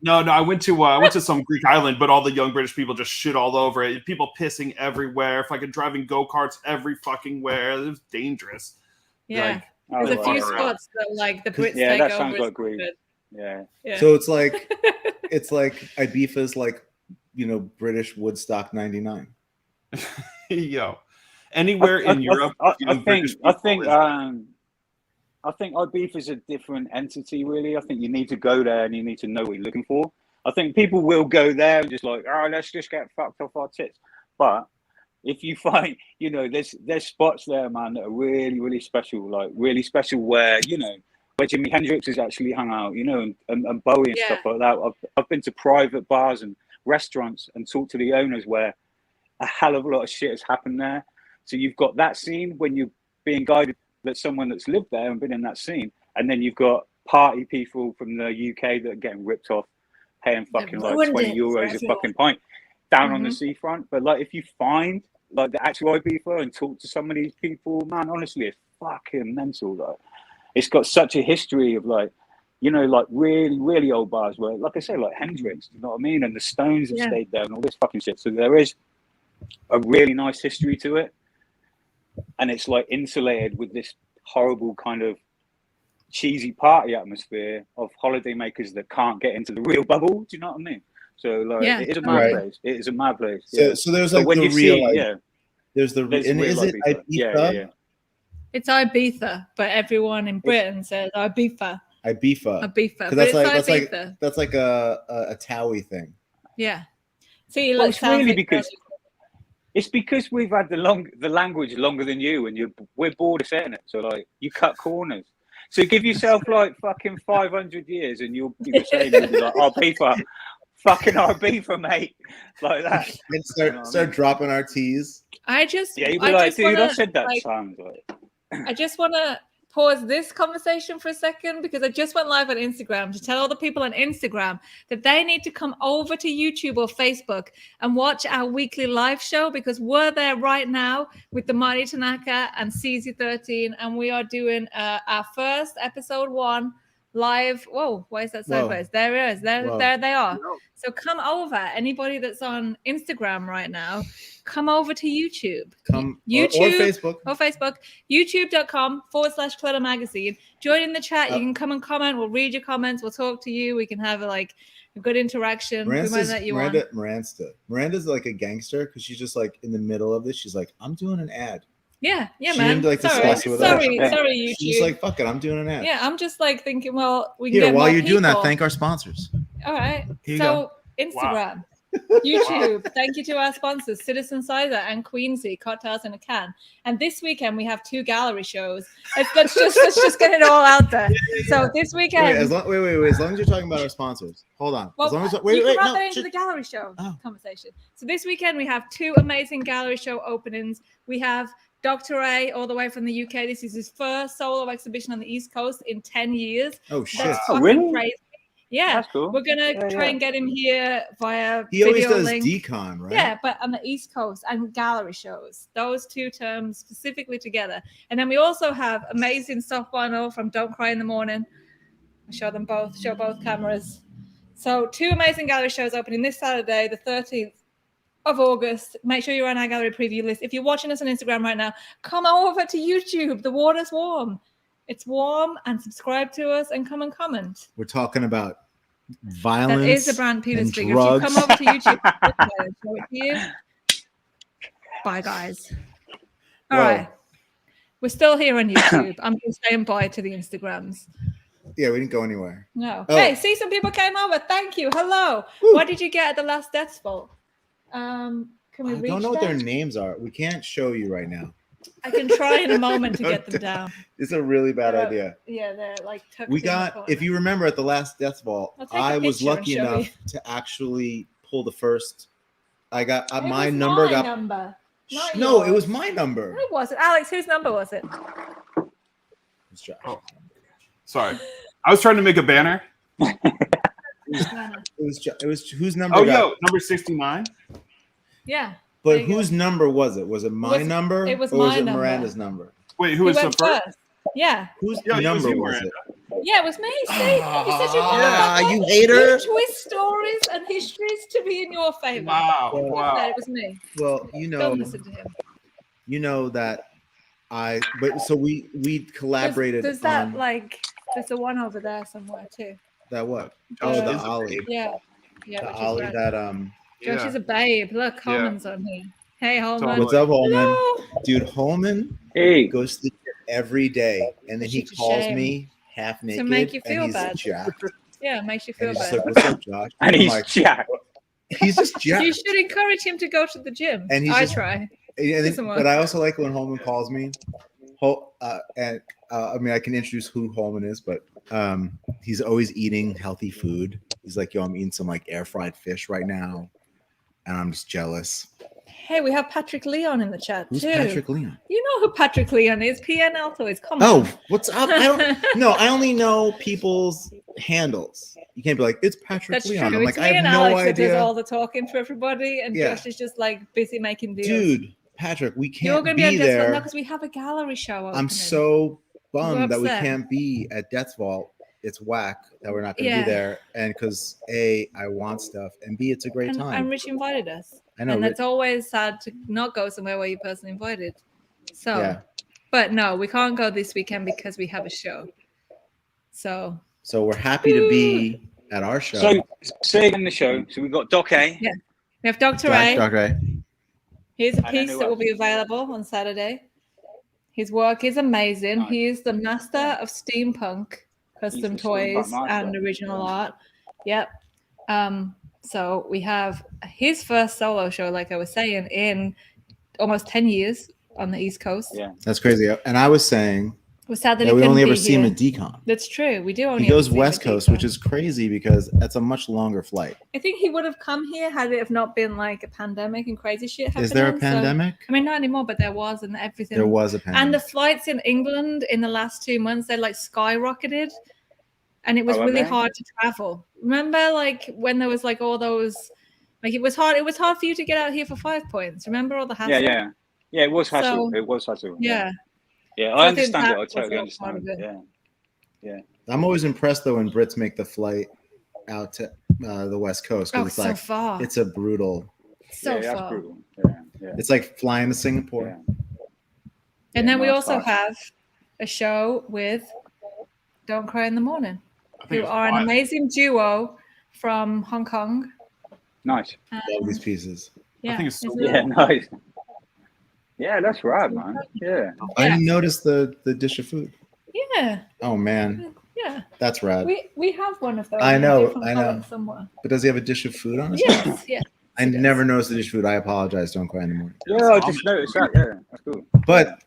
No, I went to some Greek island, but all the young British people just shit all over it. People pissing everywhere. Fucking driving go-karts every fucking where. It was dangerous. Yeah. There's a few spots that like the Brits take that over. sounds like Greece. Yeah. So it's like IBEEFA's like, British Woodstock 99. Yo. Anywhere in Europe. I think IBEEFA is a different entity, really. I think you need to go there and you need to know what you're looking for. I think people will go there and just like, let's just get fucked off our tits. But if you find, there's spots there, man, that are really, really special, like really special where Jimi Hendrix has actually hung out, and Bowie and stuff like that. I've been to private bars and restaurants and talked to the owners where a hell of a lot of shit has happened there. So you've got that scene when you're being guided, that's someone that's lived there and been in that scene, and then you've got party people from the UK that are getting ripped off, paying fucking like 20 euros a fucking pint down on the seafront. But like, if you find like the actual IBEEFA and talk to some of these people, man, honestly, it's fucking mental. Like, it's got such a history of like, like really, really old bars where, like I say, like Hendrix, you know what I mean, and the Stones have stayed there and all this fucking shit. So there is a really nice history to it. And it's like insulated with this horrible kind of cheesy party atmosphere of holidaymakers that can't get into the real bubble. Do you know what I mean? So like, it is a mad place. It is a mad place. So there's like when the real, there's the and is it IBEEFA? Yeah. It's IBEEFA, but everyone in Britain says IBEEFA. IBEEFA. That's like a Towie thing. Yeah. See, well, it's really because we've had the language longer than you, and we're bored of saying it. So like, you cut corners. So give yourself like fucking 500 years, and you'll be the same. You'll be like, IBEEFA, fucking IBEEFA, mate, like that. And start dropping our T's. You'd be like, dude, I said that sounds like. I just want to pause this conversation for a second because I just went live on Instagram to tell all the people on Instagram that they need to come over to YouTube or Facebook and watch our weekly live show, because we're there right now with the Mighty Tanaka and Czee13, and we are doing our first episode 1 live. Whoa, why is that sideways? Whoa. There it is. There they are. Whoa. So come over. Anybody that's on Instagram right now, come over to YouTube. YouTube or Facebook. YouTube.com/Clutter Magazine. Join in the chat. You can come and comment. We'll read your comments. We'll talk to you. We can have a good interaction. Miranda's like a gangster because she's just like in the middle of this. She's like, I'm doing an ad. Yeah, she man. Didn't, sorry, YouTube. She's like, fuck it, I'm doing an ad. Yeah, I'm just like thinking, well, we can get while you're people. Doing that, thank our sponsors. All right. So Instagram, YouTube. Thank you to our sponsors, Citizen Cider and Queensy, Cocktails in a Can. And this weekend we have 2 gallery shows. Let's just get it all out there. So this weekend. Wait. As long as you're talking about our sponsors, hold on. Well, as long as that into the gallery show conversation. So this weekend we have 2 amazing gallery show openings. We have Dr. A, all the way from the UK. This is his first solo exhibition on the East Coast in 10 years. Oh, shit. That's fucking crazy. Yeah. That's cool. We're going to try and get him here via He always does link. decon, right? Yeah, but on the East Coast and gallery shows. Those 2 terms specifically together. And then we also have amazing soft vinyl from Don't Cry in the Morning. I show both cameras. So 2 amazing gallery shows opening this Saturday, the 13th. Of August. Make sure you're on our gallery preview list. If you're watching us on Instagram right now, come over to YouTube. The water's warm. It's warm, and subscribe to us and come and comment. We're talking about violence. That is the brand Peter's figure. Drugs. If you come over to YouTube, show it to you. Bye, guys. All right. We're still here on YouTube. I'm just saying bye to the Instagrams. Yeah, we didn't go anywhere. No. Oh. Hey, see, some people came over. Thank you. Hello. Woo. What did you get at the last Death's Vault? Can we reach don't know what their names are. We can't show you right now. I can try in a moment to get them down. It's a really bad idea. Yeah, they're like tucked we got, if you remember at the last Death's Vault, I was lucky enough to actually pull the first. I got my number. No, it was my number. Who was it? Alex, whose number was it? Oh, sorry. I was trying to make a banner. It was whose number? Number 69. Yeah. But whose number was it? Was it my number? It was or my was it number. Miranda's number? Wait, who was the first? Yeah. Whose number was it? Yeah, it was me. See, you hater. You twist stories and histories to be in your favor. Wow. It was me. Well, Don't listen to him. You know that so we collaborated. There's that there's a one over there somewhere too. That what? Oh, the Ollie. Yeah. The Ollie that Josh is a babe. Look, Holman's on here. Hey, Holman. What's up, Holman? Hello. Dude, Holman goes to the gym every day, and then he calls me half naked to make you feel and he's bad. jacked. Yeah, it makes you feel And he's bad. like, "What's up, Josh?" And he's jacked. He's just jacked. You should encourage him to go to the gym. And I try. But I also like when Holman calls me. I mean, I can introduce who Holman is, but he's always eating healthy food. He's like, "Yo, I'm eating some like air fried fish right now," and I'm just jealous. Hey, we have Patrick Leon in the chat Who's too. Patrick Leon? You know who Patrick Leon is? PN Altoids. Come on. Oh, what's up? I only know people's handles. You can't be like, it's Patrick That's Leon. true. I'm It's like, me I have and no Alex idea. that does all the talking for everybody, and Yeah. Josh is just like busy making deals. Dude, Patrick, we You're can't going to be be at Death's Vault there. now because we have a gallery show opening. I'm so bummed that we upset. can't be at Death's Vault. It's whack that we're not going to Yeah. be there. And because A, I want stuff, and B, it's a great time. And Rich invited us. I know. And it's always sad to not go somewhere where you personally invited. So, Yeah. but no, we can't go this weekend because we have a show. So we're happy to be at our show. So say in the show. So we've got Doc A. yeah, we have Dr. A. Dr. A. Here's a I don't piece know that will what- be available on Saturday. His work is amazing. Nice. He is the master of steampunk custom the toys steampunk master. and original art. Yep. So we have his first solo show, like I was saying, in almost 10 years on the East Coast. Yeah. That's crazy. And I was saying We're sad that that he we couldn't only be ever see him here. at Decon. That's true. We do only He goes ever see him West at Coast, Decon. which is crazy because that's a much longer flight. I think he would have come here had it have not been like a pandemic and crazy shit happening. Is there a So- pandemic? I mean, not anymore, but there was, and everything. There was a pandemic. And the flights in England in the last 2 months, they like skyrocketed, and it was Oh, really okay. hard to travel. Remember, like when there was like all those, like it was hard. It was hard for you to get out here for 5 points. Remember all the hassle? Yeah. It was hassle. So- It was hassle. Yeah. Yeah, So I I think understand that it. I was totally all part understand. of it. Yeah. I'm always impressed though when Brits make the flight out to the West Coast Oh, because it's so like far. it's a brutal. So yeah, that's far. brutal. Yeah. It's like flying to Singapore. Yeah. And Yeah, then we no, also it's fine. have a show with Don't Cry in the Morning, I think who it's are an fine. amazing duo from Hong Kong. Nice. Love these pieces. Yeah, think it's so isn't it? Yeah, nice. Yeah, that's right, man. Yeah. I Yeah. didn't notice the dish of food. Yeah, Oh man, yeah. that's rad. We have one of those. I in a know, different I know. color somewhere. But does he have a dish of food on his? Yes, yes. I he does. never noticed the dish of food. I apologize. Don't cry in the morning. Yeah, I just noticed that. Yeah, that's cool. But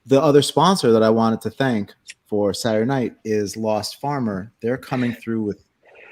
the other sponsor that I wanted to thank for Saturday night is Lost Farmer. They're coming through with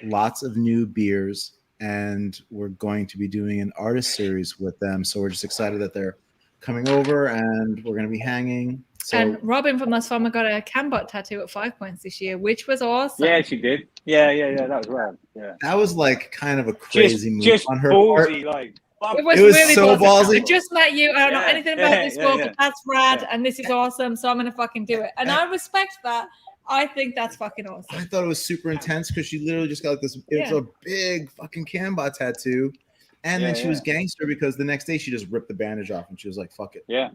lots of new beers, and we're going to be doing an artist series with them. So we're just excited that they're coming over, and we're going to be hanging. So And Robin from Lost Farmer got a Canbot tattoo at 5 points this year, which was awesome. Yeah, she did. Yeah. That was rad. Yeah. that was like kind of a crazy move just on her part. ballsy, like. It was really so ballsy. I just met you. I don't know Yeah, anything about yeah, this yeah, world, yeah. but that's rad, Yeah. and this is awesome. So I'm gonna fucking do it, and I respect that. I think that's fucking I awesome. thought it was super intense because she literally just got like this. It's Yeah. a big fucking Canbot tattoo, and then Yeah, she was gangster because the next day she just ripped the bandage off and she was like, "Fuck it." Yeah.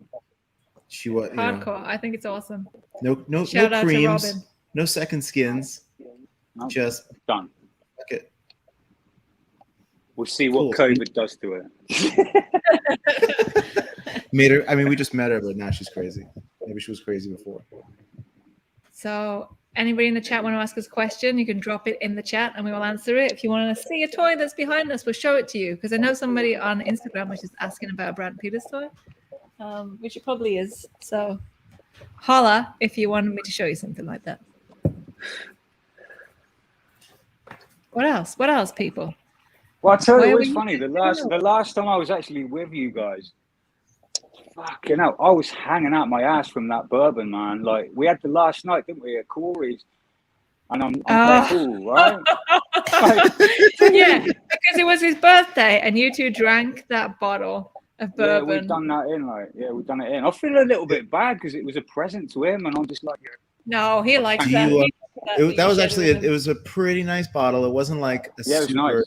She was Hardcore. I think it's awesome. no Shout out to creams, Robin. no second skins, No, just done. fuck it. We'll see what Cool. COVID does to her. Made her. I mean, we just met her, but now she's crazy. Maybe she was crazy before. So anybody in the chat want to ask us a question, you can drop it in the chat and we will answer it. If you want to see a toy that's behind us, we'll show it to you. Because I know somebody on Instagram was just asking about a Brad Peters toy, which it probably is. So holla if you wanted me to show you something like that. What else? What else, people? Well, I tell Why you are what's we- funny. The last time I was actually with you guys, fucking hell, I was hanging out my ass from that bourbon, man. Like we had the last night, didn't we, at Corey's? And I'm playing pool, right? Yeah, because it was his birthday and you two drank that bottle of Yeah, bourbon. we've done that in, like, we've done it in. I feel a little bit bad because it was a present to him, and I'm just like, No, he likes Do that. you, That was actually it was a pretty nice bottle. It wasn't like a super. It was nice.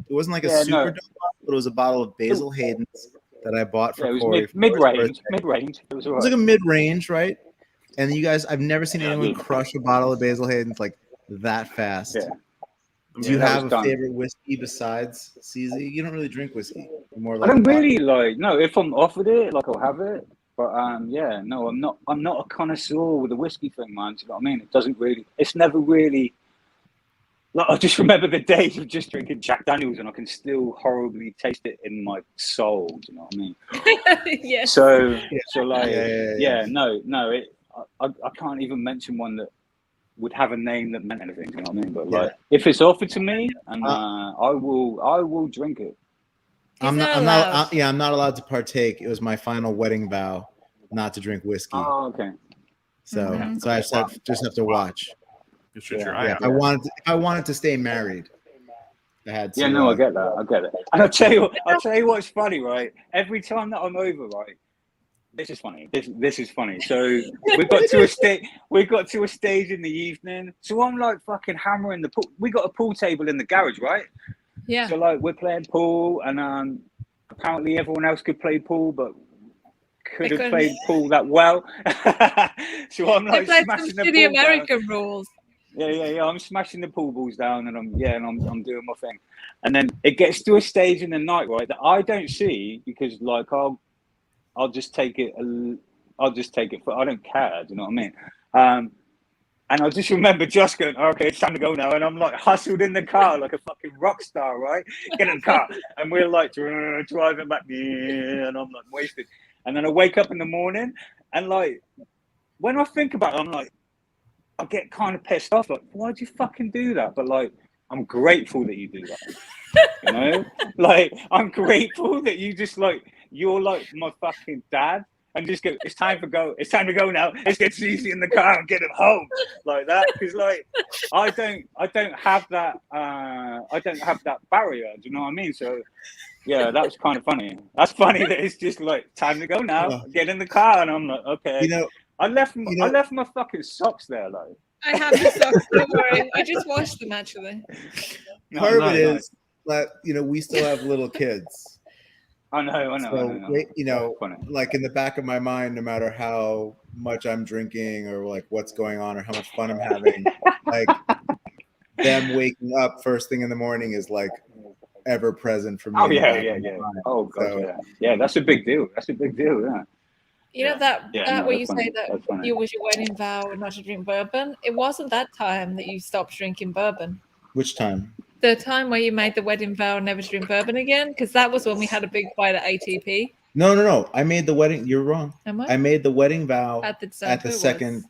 It wasn't like a super dope bottle, but it was a bottle of Basil Hayden's that I bought for Corey. It was mid-range. Mid-range. It was all right. It was like a mid-range, right? And you guys, I've never seen anyone crush a bottle of Basil Hayden's like that fast. Yeah. Do you have a favorite whiskey besides CZ? You don't really drink whiskey. More like I don't really like. No, if I'm offered it, like I'll have it. But yeah, no, I'm not a connoisseur with the whiskey thing, man. Do you know what I mean? It doesn't really. It's never really. Like I just remember the days of just drinking Jack Daniels, and I can still horribly taste it in my soul. Do you know what I mean? Yeah. So like, no. I can't even mention one that would have a name that meant anything. Do you know what I mean? But like, if it's offered to me, and I will drink it. I'm not allowed to partake. It was my final wedding vow not to drink whiskey. Oh, okay. So I just have to watch. If I wanted to stay married, I had to. Yeah, no, I get that. And I'll tell you what's funny, right? Every time that I'm over, right? This is funny. This is funny. So we got to a stage in the evening. So I'm like fucking hammering the pool. We got a pool table in the garage, right? Yeah. So like we're playing pool, and apparently everyone else could play pool, but couldn't play pool that well. So I'm like smashing the pool American rules. Yeah. I'm smashing the pool balls down, and I'm doing my thing. And then it gets to a stage in the night, right, that I don't see because like I'll just take it. I don't care. Do you know what I mean? And I just remember just going, okay, it's time to go now. And I'm like hustled in the car like a fucking rock star, right? Get in the car. And we're like driving back, and I'm like wasted. And then I wake up in the morning, and like when I think about it, I'm like, I get kind of pissed off. Like, why'd you fucking do that? But like, I'm grateful that you do that. You know? Like, I'm grateful that you just like, you're like my fucking dad. And just go, it's time to go now. Let's get Czee in the car and get him home. Like that. Because like I don't have that barrier. Do you know what I mean? So yeah, that was kind of funny. That's funny that it's just like time to go now. Get in the car, and I'm like, okay. You know, I left my fucking socks there though. I have the socks, don't worry. I just washed them actually. Part of it is that we still have little kids. I know. Like in the back of my mind, no matter how much I'm drinking or like what's going on or how much fun I'm having, like them waking up first thing in the morning is like ever present for me. Oh yeah. Oh god, yeah. That's a big deal. Yeah. You know that where you say that you was your wedding vow not to drink bourbon. It wasn't that time that you stopped drinking bourbon. Which time? The time where you made the wedding vow never to drink bourbon again, because that was when we had a big fight at ATP. No. I made the wedding. You're wrong. Am I? I made the wedding vow at the second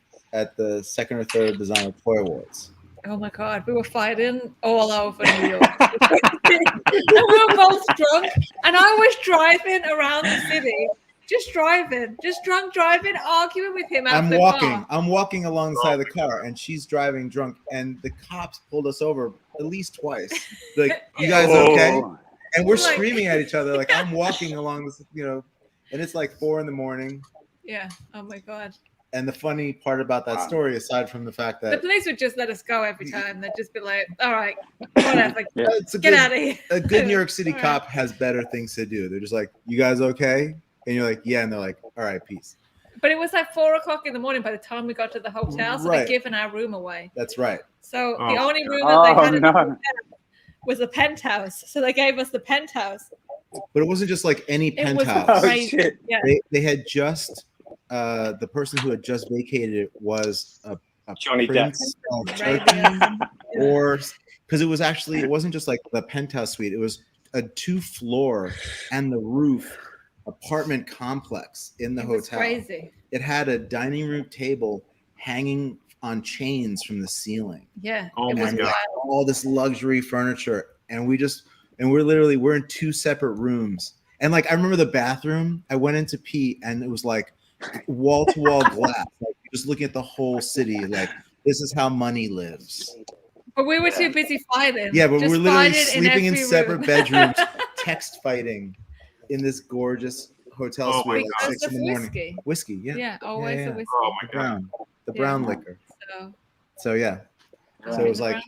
or third Designer Toy Awards. Oh my god, we were fighting all over New York. We were both drunk, and I was driving around the city. Just drunk driving, arguing with him out the car. I'm walking along the side of the car, and she's driving drunk, and the cops pulled us over at least twice. Like, you guys okay? And we're screaming at each other. Like, I'm walking along this, and it's like 4 a.m. Yeah. Oh my god. And the funny part about that story, aside from the fact that the police would just let us go every time, they'd just be like, "All right, whatever, get out of here." A good New York City cop has better things to do. They're just like, "You guys okay?" And you're like, yeah, and they're like, all right, peace. But it was like 4 o'clock in the morning by the time we got to the hotel, so they'd given our room away. That's right. So the only room that they had in the hotel was a penthouse. So they gave us the penthouse. But it wasn't just like any penthouse. Was crazy. Yeah. They had just the person who had just vacated it was a Johnny prince of Turkey, or because it wasn't just like the penthouse suite. It was a 2-floor and the roof apartment complex in the hotel. Crazy. It had a dining room table hanging on chains from the ceiling. Yeah. Oh my god. All this luxury furniture, and we're in 2 separate rooms. And like I remember the bathroom, I went in to pee, and it was like wall to wall glass, like just looking at the whole city. Like, this is how money lives. But we were too busy fighting. Yeah, but we're literally sleeping in separate bedrooms, text fighting in this gorgeous hotel suite at 6 a.m. Whiskey, yeah. Yeah, always a whiskey. Oh my god. The brown liquor. So yeah. So it was like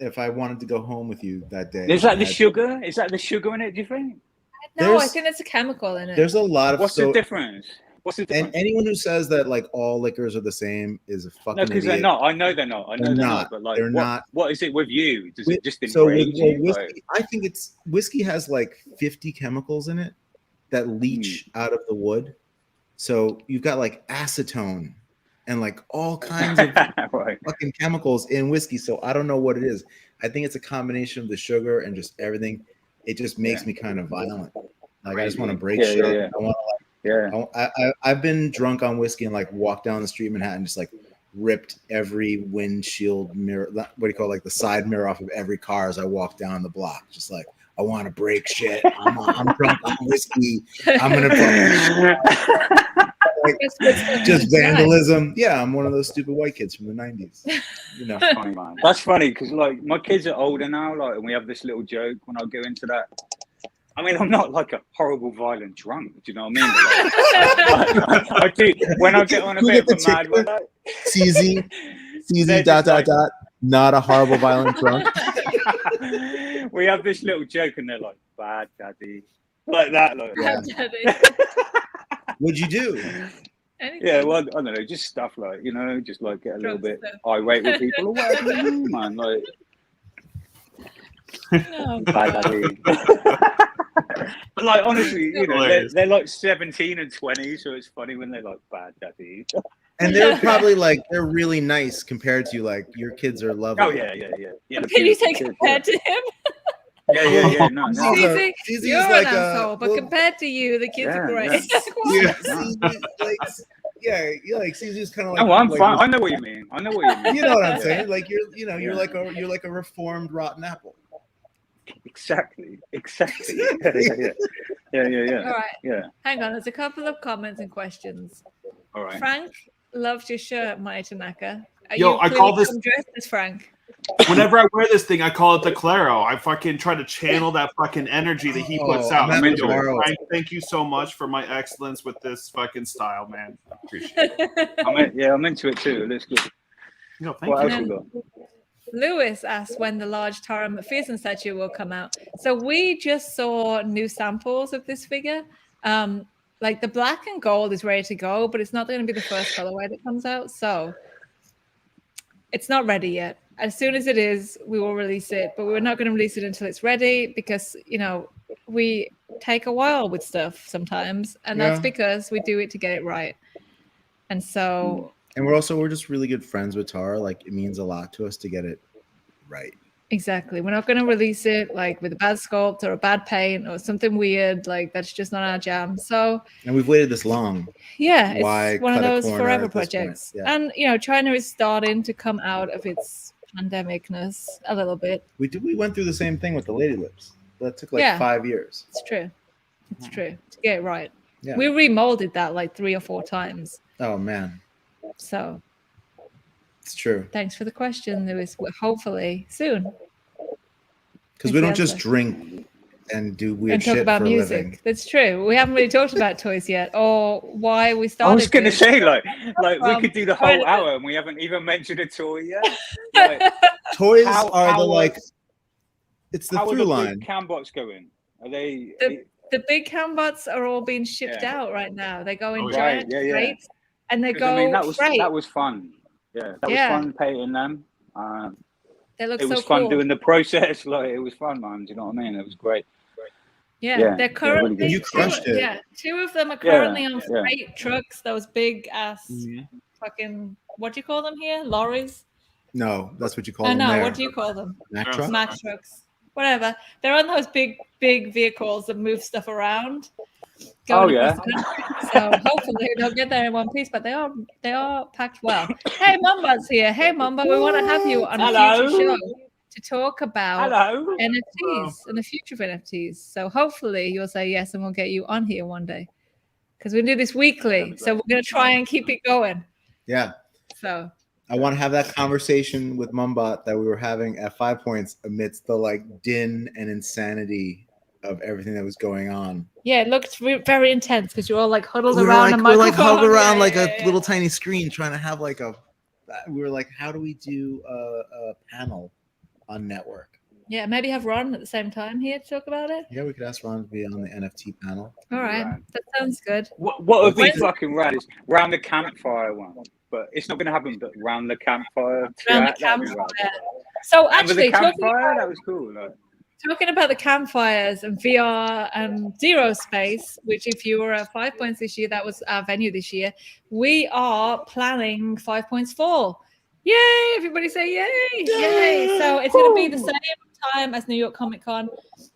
if I wanted to go home with you that day. Is that the sugar? Is that the sugar in it? Do you think? No, I think there's a chemical in it. There's a lot of. What's the difference? What's the difference? And anyone who says that like all liquors are the same is a fucking no, because they're not. I know they're not. I know they're not. But like, they're not. What is it with you? Does it just so enrage you? whiskey, I think it's whiskey has like 50 chemicals in it that leach out of the wood. So you've got like acetone and like all kinds of fucking chemicals in whiskey. So I don't know what it is. I think it's a combination of the sugar and just everything. It just makes me kind of violent. Like I just want to break shit. I want to like, I've been drunk on whiskey and like walked down the street in Manhattan, just like ripped every windshield mirror. What do you call it? Like the side mirror off of every car as I walk down the block. Just like I want to break shit. I'm drunk on whiskey. I'm gonna like, just vandalism. Yeah, I'm one of those stupid white kids from the 90s. You know, funny, man. That's funny because like my kids are older now, like, and we have this little joke when I go into that. I mean, I'm not like a horrible, violent drunk. Do you know what I mean? Like, I do when I get on a bit of a mad one. CZ not a horrible, violent drunk. We have this little joke, and they're like, "Bad daddy," like that. Like, bad daddy. What'd you do? Anything. Yeah, well, I don't know, just stuff like, you know, just like get a little bit irate with people or whatever, you know, man. Like, No. bad daddy. But like, honestly, you know, they're like 17 and 20, so it's funny when they're like, bad daddy. And they're probably like, they're really nice compared to you. Like, your kids are lovely. Oh, yeah. Can you say compared to him? Yeah. No. You're like an asshole, but compared to you, the kids are great. Yeah, like CZ's kind of like. No, I'm like, fine. I know what you mean. You know what I'm saying? Like you're like a reformed rotten apple. Exactly. Yeah. All right. Yeah. Hang on, there's a couple of comments and questions. All right. Frank loves your shirt, Maya Tanaka. I call this dressed as Frank. Whenever I wear this thing, I call it the Claro. I fucking try to channel that fucking energy that he puts out. I'm into it. Frank, thank you so much for my excellence with this fucking style, man. I appreciate it. I'm into it too. Let's go. No, thank you. Else we got? Lewis asked when the large Tara McPherson statue will come out. So we just saw new samples of this figure. Like the black and gold is ready to go, but it's not going to be the first colorway that comes out. So it's not ready yet. As soon as it is, we will release it, but we're not going to release it until it's ready because, you know, we take a while with stuff sometimes, and that's because we do it to get it right. And so... And we're just really good friends with Tara. Like, it means a lot to us to get it right. Exactly. We're not going to release it like with a bad sculpt or a bad paint or something weird. Like, that's just not our jam. So... And we've waited this long. Yeah, it's one of those forever projects. Yeah. And, you know, China is starting to come out of its pandemicness a little bit. We went through the same thing with the Lady Lips. That took like 5 years. It's true. It's true. To get it right. Yeah. We remolded that like 3 or 4 times. Oh, man. So it's true. Thanks for the question, Lewis. Hopefully soon. Because we don't just drink and do weird and talk shit about for music. A living. That's true. We haven't really talked about toys yet, or why we started. I was going to say, like we could do the whole hour, and we haven't even mentioned a toy yet. Like, toys are the like. It's the through line. Canbots going? Are they? The big Canbots are all being shipped out right now. They go in giant crates, and they go. I mean, that was fun. Yeah, that was fun painting them. They look it was so fun cool. Doing the process. Like, it was fun, man. Do you know what I mean? It was great. Yeah, they're currently really you crushed it. Yeah, 2 of them are currently on freight trucks. Those big ass fucking, what do you call them here? Lorries? No, that's what you call them. No, there. what do you call them? Mack trucks? Mack trucks. Whatever. They're on those big vehicles that move stuff around. So hopefully they'll get there in one piece, but they are packed well. Hey, Mamba's here. Hey, Mamba, we want to have you on a future show to talk about NFTs and the future of NFTs. So hopefully you'll say yes, and we'll get you on here one day because we do this weekly. So we're going to try and keep it going. Yeah. So I want to have that conversation with Mumbot that we were having at 5 Points amidst the like din and insanity of everything that was going on. Yeah, it looked very intense because you're all like huddled around a microphone. We're like huddled around like a little tiny screen trying to have like a we were like, how do we do a panel on network? Yeah, maybe have Ron at the same time here to talk about it. Yeah, we could ask Ron to be on the NFT panel. All right, that sounds good. What would be fucking rad is round the campfire one, but it's not going to happen. But round the campfire. Round the campfire. So actually, that was cool. Like. Talking about the campfires and VR and Zero Space, which if you were at 5 Points this year, that was our venue this year. We are planning 5 Points Fall. Yay! Everybody say yay! Yay! So it's going to be the same time as New York Comic Con,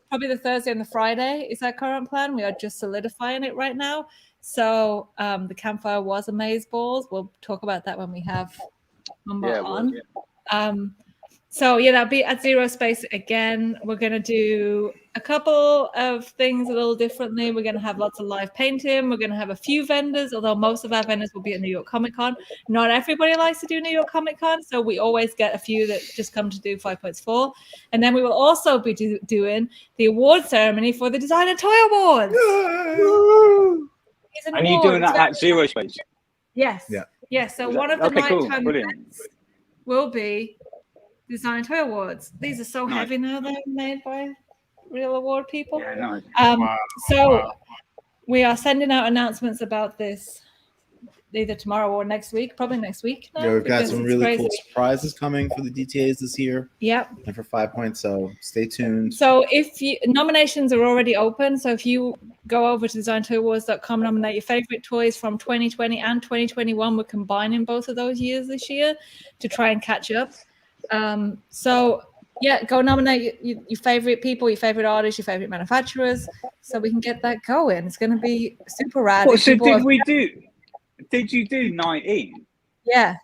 probably the Thursday and the Friday is our current plan. We are just solidifying it right now. So the campfire was amazeballs. We'll talk about that when we have Canbot on. Yeah. So yeah, that'll be at Zero Space again. We're going to do a couple of things a little differently. We're going to have lots of live painting. We're going to have a few vendors, although most of our vendors will be at New York Comic Con. Not everybody likes to do New York Comic Con, so we always get a few that just come to do 5 Points Fall. And then we will also be doing the award ceremony for the Design and Toy Awards. And you're doing that at Zero Space? Yes. Yeah. Yes. So one of the nighttime events will be Design Toy Awards. These are so heavy now. They're made by real award people. Yeah, nice. So we are sending out announcements about this either tomorrow or next week. Probably next week. Yeah, we've got some really cool surprises coming for the DTAs this year. Yep. And for 5 Points, so stay tuned. So if nominations are already open, so if you go over to designtoyawards.com, nominate your favorite toys from 2020 and 2021. We're combining both of those years this year to try and catch up. So yeah, go nominate your favorite people, your favorite artists, your favorite manufacturers, so we can get that going. It's going to be super rad. What, so did you do 19? Yeah.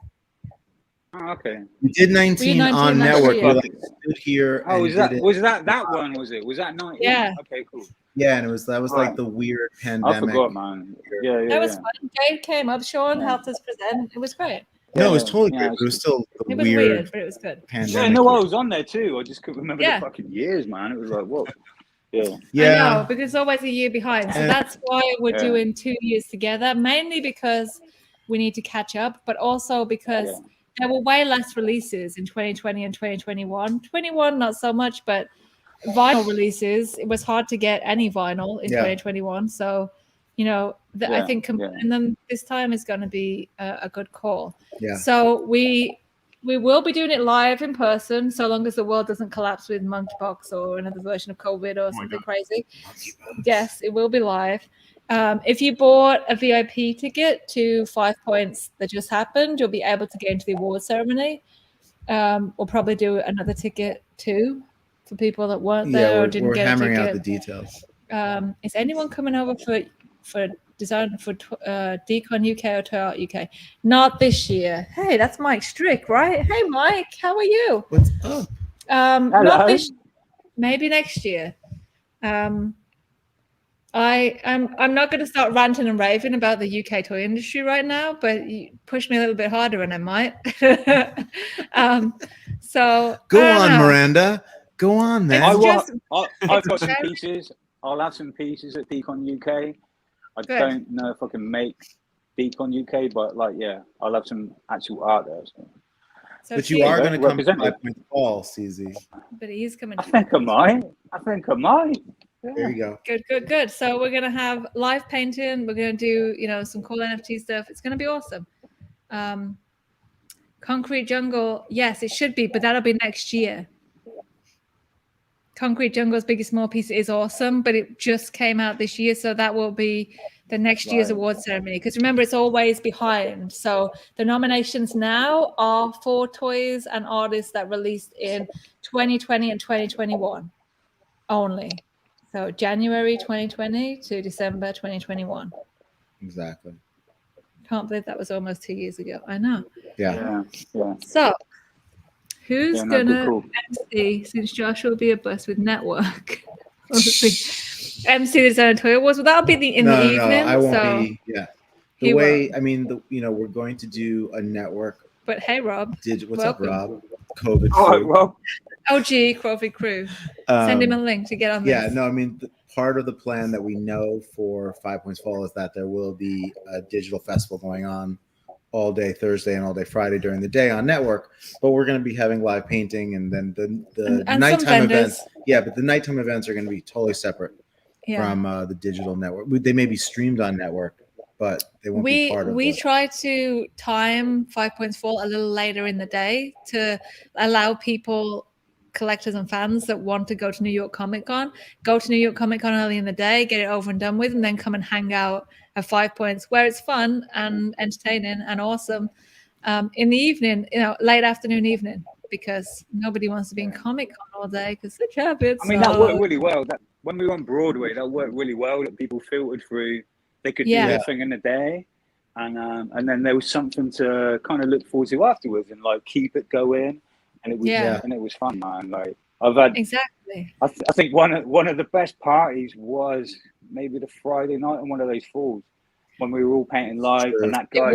Oh, okay. We did 19 on network. We stood here. Oh, was that one? Was that 19? Yeah. Okay, cool. Yeah, and that was like the weird pandemic. I forgot, man. Yeah. That was fun. Dave came up, Sean helped us present. It was great. No, it was totally great. It was still weird, but it was good. Pandemic. Yeah, no, I was on there too. I just couldn't remember the fucking years, man. It was like, what? Yeah. I know, because it's always a year behind. So that's why we're doing 2 years together, mainly because we need to catch up, but also because there were way less releases in 2020 and 2021. 21, not so much, but vinyl releases, it was hard to get any vinyl in 2021. So, you know, I think and then this time is going to be a good call. Yeah. So we will be doing it live in person, so long as the world doesn't collapse with monkeypox or another version of COVID or something crazy. Yes, it will be live. If you bought a VIP ticket to 5 Points that just happened, you'll be able to get into the award ceremony. We'll probably do another ticket too for people that weren't there or didn't get a ticket. We're hammering out the details. Is anyone coming over for design for Decon UK or Toy Art UK? Not this year. Hey, that's Mike Strick, right? Hey, Mike, how are you? What's up? Not this. Maybe next year. I'm not going to start ranting and raving about the UK toy industry right now, but you push me a little bit harder and I might. So go on, Miranda. Go on, man. I've got some pieces. I'll have some pieces at Decon UK. I don't know if I can make Decon UK, but I'll have some actual art there. So but you are going to come to 5 Points Fall, CZ. But he's coming. I think I might. Yeah. There you go. Good. So we're going to have live painting. We're going to do, some cool NFT stuff. It's going to be awesome. Concrete Jungle, yes, it should be, but that'll be next year. Concrete Jungle's Biggest Small Piece is awesome, but it just came out this year, so that will be the next year's award ceremony. Because remember, it's always behind. So the nominations now are for toys and artists that released in 2020 and 2021 only. So January 2020 to December 2021. Exactly. Can't believe that was almost 2 years ago. I know. Yeah. So who's gonna MC, since Josh will be a bus with network? MC the Design Toy Awards. Well, that'll be in the evening. No, I won't be. Yeah. The way won't. I mean, we're going to do a network. But hey, Rob. What's up, Rob? COVID. Rob. COVID Crew. Send him a link to get on this. Yeah. No, I mean, part of the plan that we know for 5 Points Fall is that there will be a digital festival going on all day Thursday and all day Friday during the day on network, but we're going to be having live painting, and then the nighttime events. Yeah, but the nighttime events are going to be totally separate from the digital network. They may be streamed on network, but they won't be part of it. We try to time 5.4 a little later in the day to allow people, collectors and fans that want to go to New York Comic Con early in the day, get it over and done with, and then come and hang out at 5 Points, where it's fun and entertaining and awesome in the evening, late afternoon, evening, because nobody wants to be in Comic Con all day because the traffic. I mean, that worked really well. That when we were on Broadway, that worked really well. That people filtered through. They could do their thing in the day, and then there was something to kind of look forward to afterwards, and like keep it going. And it was and it was fun, man. Like I've had exactly. I think one of the best parties was maybe the Friday night on one of those falls when we were all painting live, and that guy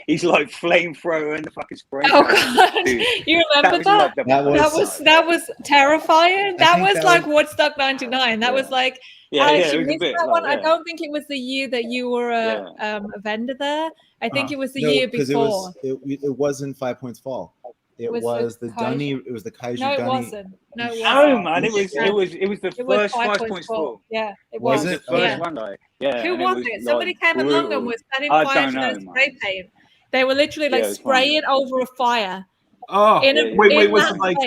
he's like flamethrower and the fucking spray. Oh god, you remember that? That was terrifying. That was like Woodstock '99. That was like. I missed that one. I don't think it was the year that you were a vendor there. I think it was the year before. It wasn't 5 Points Fall. It was the Dunny. It was the Kaiser Dunny. No, it wasn't. No, man. It was the first 5 Points Fall. Yeah, it was. The first one, like, Who was it? Somebody came along and was setting fire to their spray paint. They were literally like spraying over a fire. Oh, wait, was it like?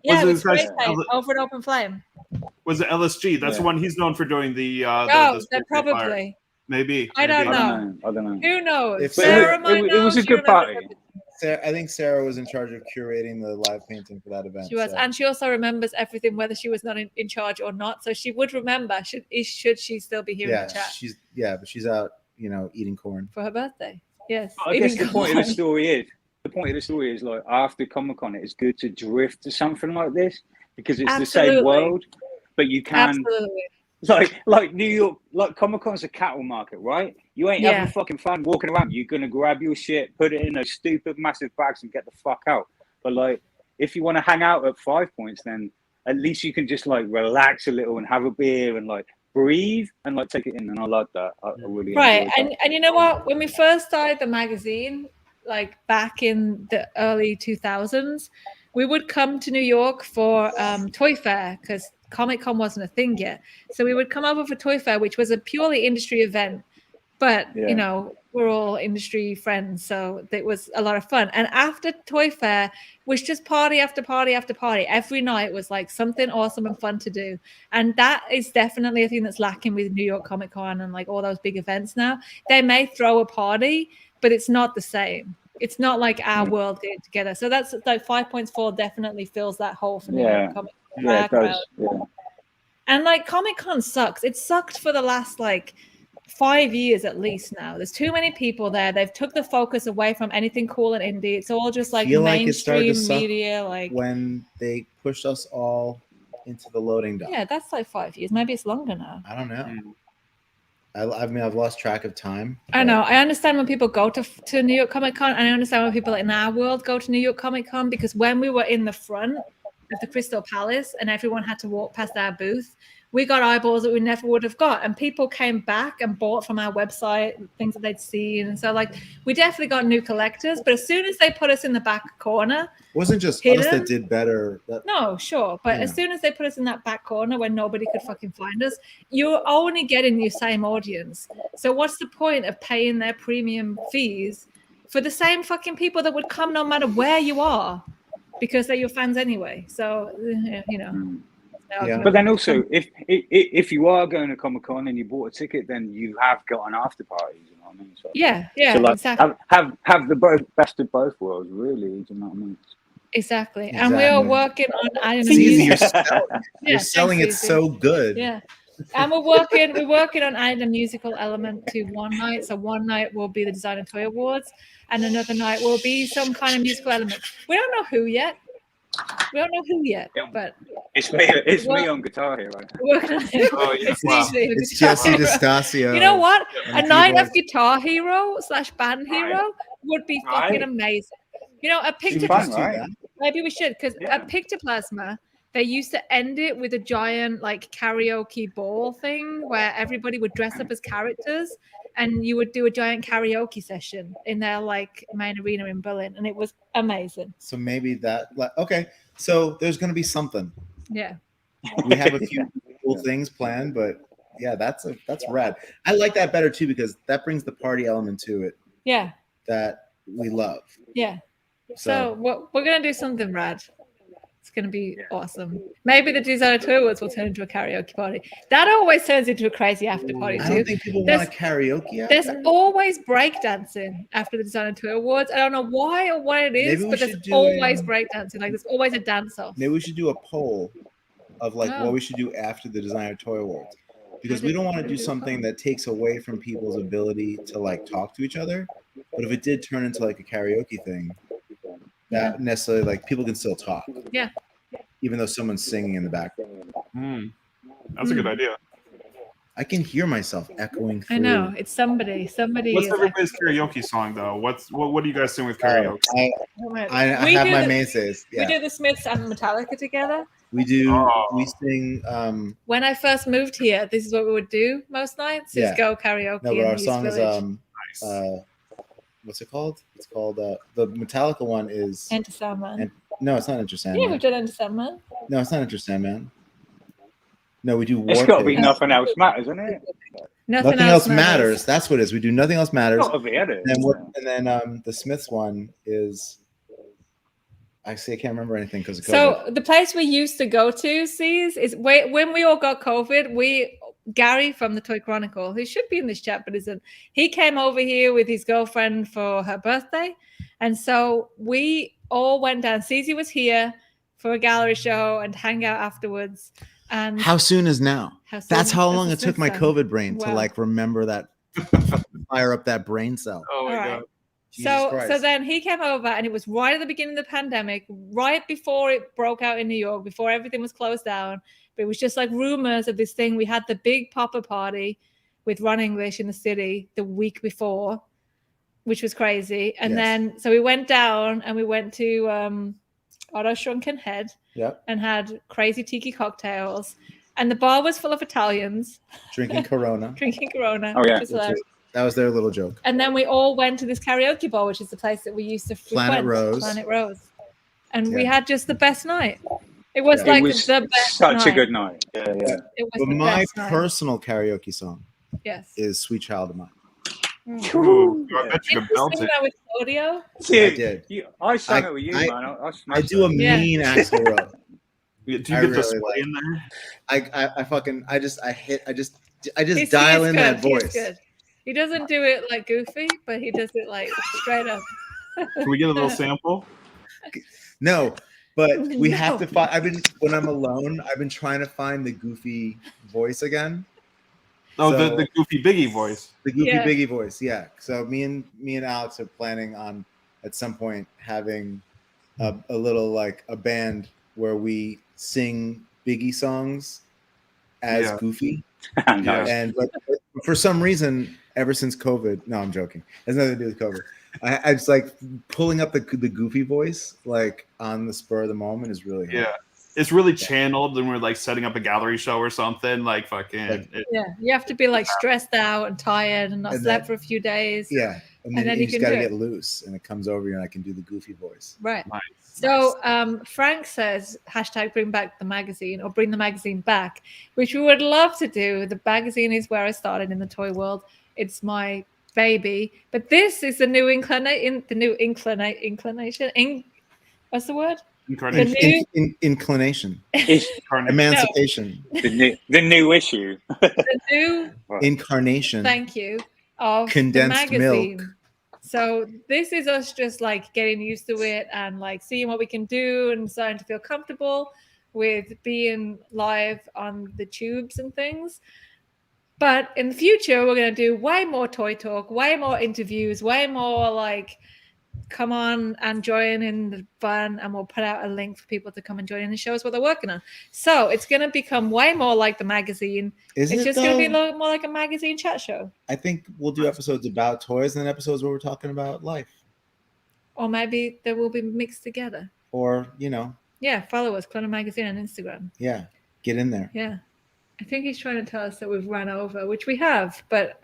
Yeah, it was spray paint over an open flame. Was it LSG? That's the one he's known for doing the. They're probably. Fire. Maybe. I don't know. Who knows? It was a good party. I think Sarah was in charge of curating the live painting for that event. She was, and she also remembers everything, whether she was not in charge or not. So she would remember. Should she still be here in the chat? But she's out, eating corn for her birthday. Yes. I guess the point of the story is like after Comic-Con, it's good to drift to something like this because it's the same world, but you can. Absolutely. Like New York, like Comic-Con's a cattle market, right? You ain't having fucking fun walking around. You're gonna grab your shit, put it in those stupid massive bags, and get the fuck out. But like, if you want to hang out at 5 Points, then at least you can just like relax a little and have a beer and like breathe and like take it in. And I like that. I really right. And you know what? When we first started the magazine, like back in the early 2000s, we would come to New York for Toy Fair because Comic-Con wasn't a thing yet. So we would come over for Toy Fair, which was a purely industry event. But, we're all industry friends. So it was a lot of fun. And after Toy Fair, was just party after party after party. Every night was like something awesome and fun to do. And that is definitely a thing that's lacking with New York Comic Con and like all those big events now. They may throw a party, but it's not the same. It's not like our world getting together. So that's like 5 Points Fall definitely fills that hole for New York Comic Con. Yeah, it does. Yeah. And like Comic Con sucks. It sucked for the last like 5 years at least now. There's too many people there. They've took the focus away from anything cool and indie. It's all just like mainstream media. Like when they pushed us all into the loading dock. Yeah, that's like 5 years. Maybe it's longer now. I don't know. I mean, I've lost track of time. I know. I understand when people go to New York Comic Con, and I understand when people in our world go to New York Comic Con, because when we were in the front of the Crystal Palace and everyone had to walk past our booth, we got eyeballs that we never would have got. And people came back and bought from our website things that they'd seen. And so, like, we definitely got new collectors. But as soon as they put us in the back corner, it wasn't just us that did better. No, sure. But as soon as they put us in that back corner where nobody could fucking find us, you're only getting your same audience. So what's the point of paying their premium fees for the same fucking people that would come no matter where you are? Because they're your fans anyway. So, But then also, if you are going to Comic-Con and you bought a ticket, then you have got an after party. You know what I mean? So, so like, exactly. Have the best of both worlds, really. Do you know what I mean? Exactly. And we are working on. It's easy. You're selling it so good. Yeah. And we're working on adding a musical element to one night. So one night will be the Design and Toy Awards, and another night will be some kind of musical element. We don't know who yet. But it's me on guitar here, right? It's Jesse DeStasio. You know what? A night of Guitar Hero / band hero would be fucking amazing. You know, a Pictoplasma. Maybe we should, because at Pictoplasma, they used to end it with a giant like karaoke ball thing where everybody would dress up as characters and you would do a giant karaoke session in their like main arena in Berlin, and it was amazing. So maybe that. Okay, so there's going to be something. Yeah. We have a few cool things planned, but yeah, that's rad. I like that better too because that brings the party element to it. Yeah. That we love. Yeah. So we're gonna do something rad. It's gonna be awesome. Maybe the Designer Tour Awards will turn into a karaoke party. That always turns into a crazy after party too. I don't think people want a karaoke. There's always breakdancing after the Designer Tour Awards. I don't know why or what it is, but there's always breakdancing. Like there's always a dance off. Maybe we should do a poll of like what we should do after the Designer Toy Awards, because we don't want to do something that takes away from people's ability to like talk to each other. But if it did turn into like a karaoke thing, that necessarily like people can still talk. Yeah. Even though someone's singing in the background. That's a good idea. I can hear myself echoing through. I know it's somebody. What's everybody's karaoke song though? What do you guys sing with karaoke? I have my mainstays. Yeah. We do the Smiths and Metallica together. We do. We sing. When I first moved here, this is what we would do most nights: is go karaoke. No, but our song Village. is what's it called? It's called the Metallica one is Enter Sandman. No, it's not Enter Sandman. Yeah, we've done Enter Sandman. No, it's not Enter Sandman. No, we do. It's got to be Nothing Else Matters, isn't it? Nothing else matters. That's what it is. We do Nothing Else Matters. And then the Smiths one is. I can't remember anything because of COVID. So the place we used to go to, C's, is when we all got COVID. Gary from the Toy Chronicle, who should be in this chat but isn't, he came over here with his girlfriend for her birthday, and so we all went down. Cece was here for a gallery show and hang out afterwards. And how soon is now? That's how long it took my COVID brain to like remember that, fire up that brain cell. Oh my God. So then he came over, and it was right at the beginning of the pandemic, right before it broke out in New York, before everything was closed down. But it was just like rumors of this thing. We had the big Popper party with Ron English in the city the week before, which was crazy. And then so we went down and we went to Otto's Shrunken Head and had crazy tiki cocktails. And the bar was full of Italians. Drinking Corona. Oh, yeah. That was their little joke. And then we all went to this karaoke bar, which is the place that we used to frequent. Planet Rose. And we had just the best night. It was the best such a good night. Yeah. It was but my personal karaoke song is Sweet Child of Mine. Ooh, I bet you could belt it. With audio? I did. I sang it with you, man. I do a mean Axl Rose. Do you get the sway in there? I just dial in that voice. He doesn't do it like goofy, but he does it like straight up. Can we get a little sample? No, but we have to find. When I'm alone, I've been trying to find the goofy voice again. Oh, so, the goofy Biggie voice. The goofy Biggie voice, yeah. So me and Alex are planning on at some point having a little like a band where we sing Biggie songs as Goofy. But for some reason, ever since COVID, no, I'm joking. It has nothing to do with COVID. I just like pulling up the Goofy voice like on the spur of the moment is really hard. Yeah. It's really channeled when we're like setting up a gallery show or something. Like fucking you have to be like stressed out and tired and not slept for a few days. Yeah. And then you just gotta get loose and it comes over you and I can do the Goofy voice. Right. Nice. So Frank says #bring back the magazine or bring the magazine back, which we would love to do. The magazine is where I started in the toy world. It's my baby. But this is the new inclination. What's the word? Inclination. Emancipation. The new issue. The new incarnation. Thank you. Of condensed the magazine. milk. So this is us just like getting used to it and like seeing what we can do and starting to feel comfortable with being live on the tubes and things. But in the future, we're going to do way more toy talk, way more interviews, way more like come on and join in the fun, and we'll put out a link for people to come and join in and show us what they're working on. So it's going to become way more like the magazine. It's just going to be a little more like a magazine chat show. I think we'll do episodes about toys and then episodes where we're talking about life. Or maybe they will be mixed together. Or, Yeah, follow us, Clutter Magazine on Instagram. Yeah, get in there. Yeah. I think he's trying to tell us that we've run over, which we have, but,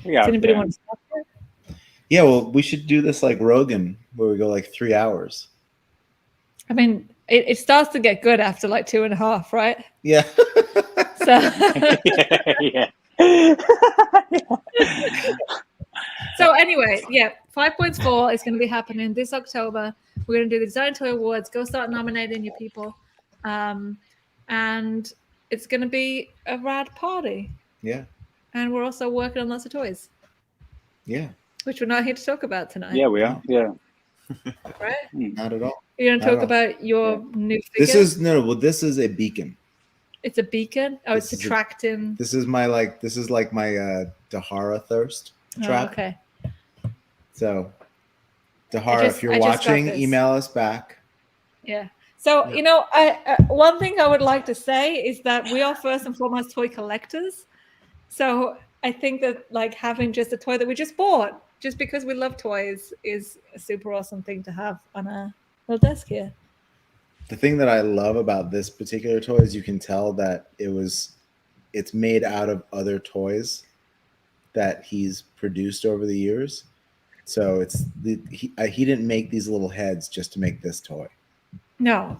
Yeah, Does anybody want to start it? Yeah, well, we should do this like Rogan, where we go like 3 hours. I mean, it starts to get good after like 2.5, right? Yeah. So, yeah. so anyway, yeah, 5.4 is going to be happening this October. We're going to do the Design Toy Awards. Go start nominating your people. And it's going to be a rad party. Yeah. And we're also working on lots of toys. Yeah. Which we're not here to talk about tonight. Yeah, we are. Yeah. Right? Not at all. You're going to talk about your new figure? This is a beacon. It's a beacon? Oh, it's attracting. This is my Deharah thirst trap. Oh, okay. So, Deharah, if you're watching, email us back. Yeah. So, you know, one thing I would like to say is that we are first and foremost toy collectors. So I think that like having just a toy that we just bought, just because we love toys, is a super awesome thing to have on our little desk here. The thing that I love about this particular toy is you can tell that it's made out of other toys that he's produced over the years. So he didn't make these little heads just to make this toy. No.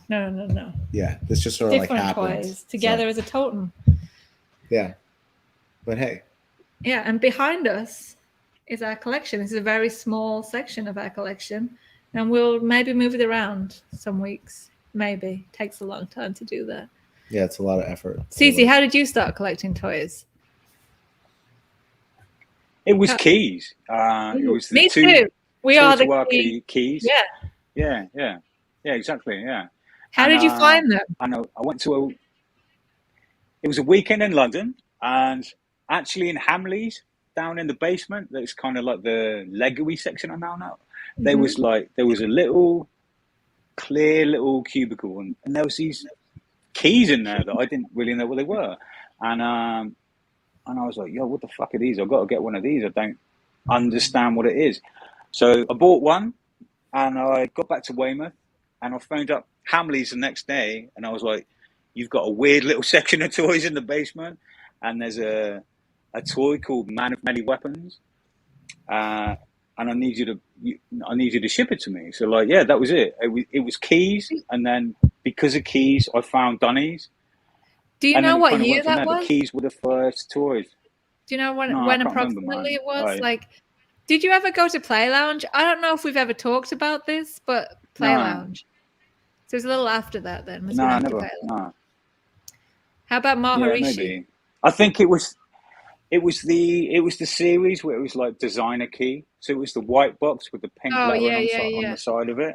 Yeah, this just sort of different like happens toys together as a totem. Yeah, but hey. Yeah, and behind us is our collection. This is a very small section of our collection, and we'll maybe move it around some weeks. Maybe takes a long time to do that. Yeah, it's a lot of effort. Cece, how did you start collecting toys? It was keys. It was the Me two, too. We are the keys. Yeah, exactly. Yeah. How did you find them? I know. I went to it was a weekend in London, and actually in Hamleys, down in the basement, that's kind of like the Lego-y section I now know. There was a little clear little cubicle, and there was these keys in there that I didn't really know what they were, and I was like, yo, what the fuck are these? I've got to get one of these. I don't understand what it is. So I bought one, and I got back to Weymouth, and I phoned up Hamleys the next day, and I was like, you've got a weird little section of toys in the basement, and there's a toy called Man of Many Weapons, and I need you to ship it to me. So like, yeah, that was it. It was keys, and then because of keys, I found Dunnies. Do you know what year that was? The keys were the first toys. Do you know when approximately it was? Like, did you ever go to Play Lounge? I don't know if we've ever talked about this, but Play Lounge. So it was a little after that then. No, never. No. How about Maharishi? Yeah, maybe. I think it was the series where it was like designer key. So it was the white box with the pink lettering on the side of it.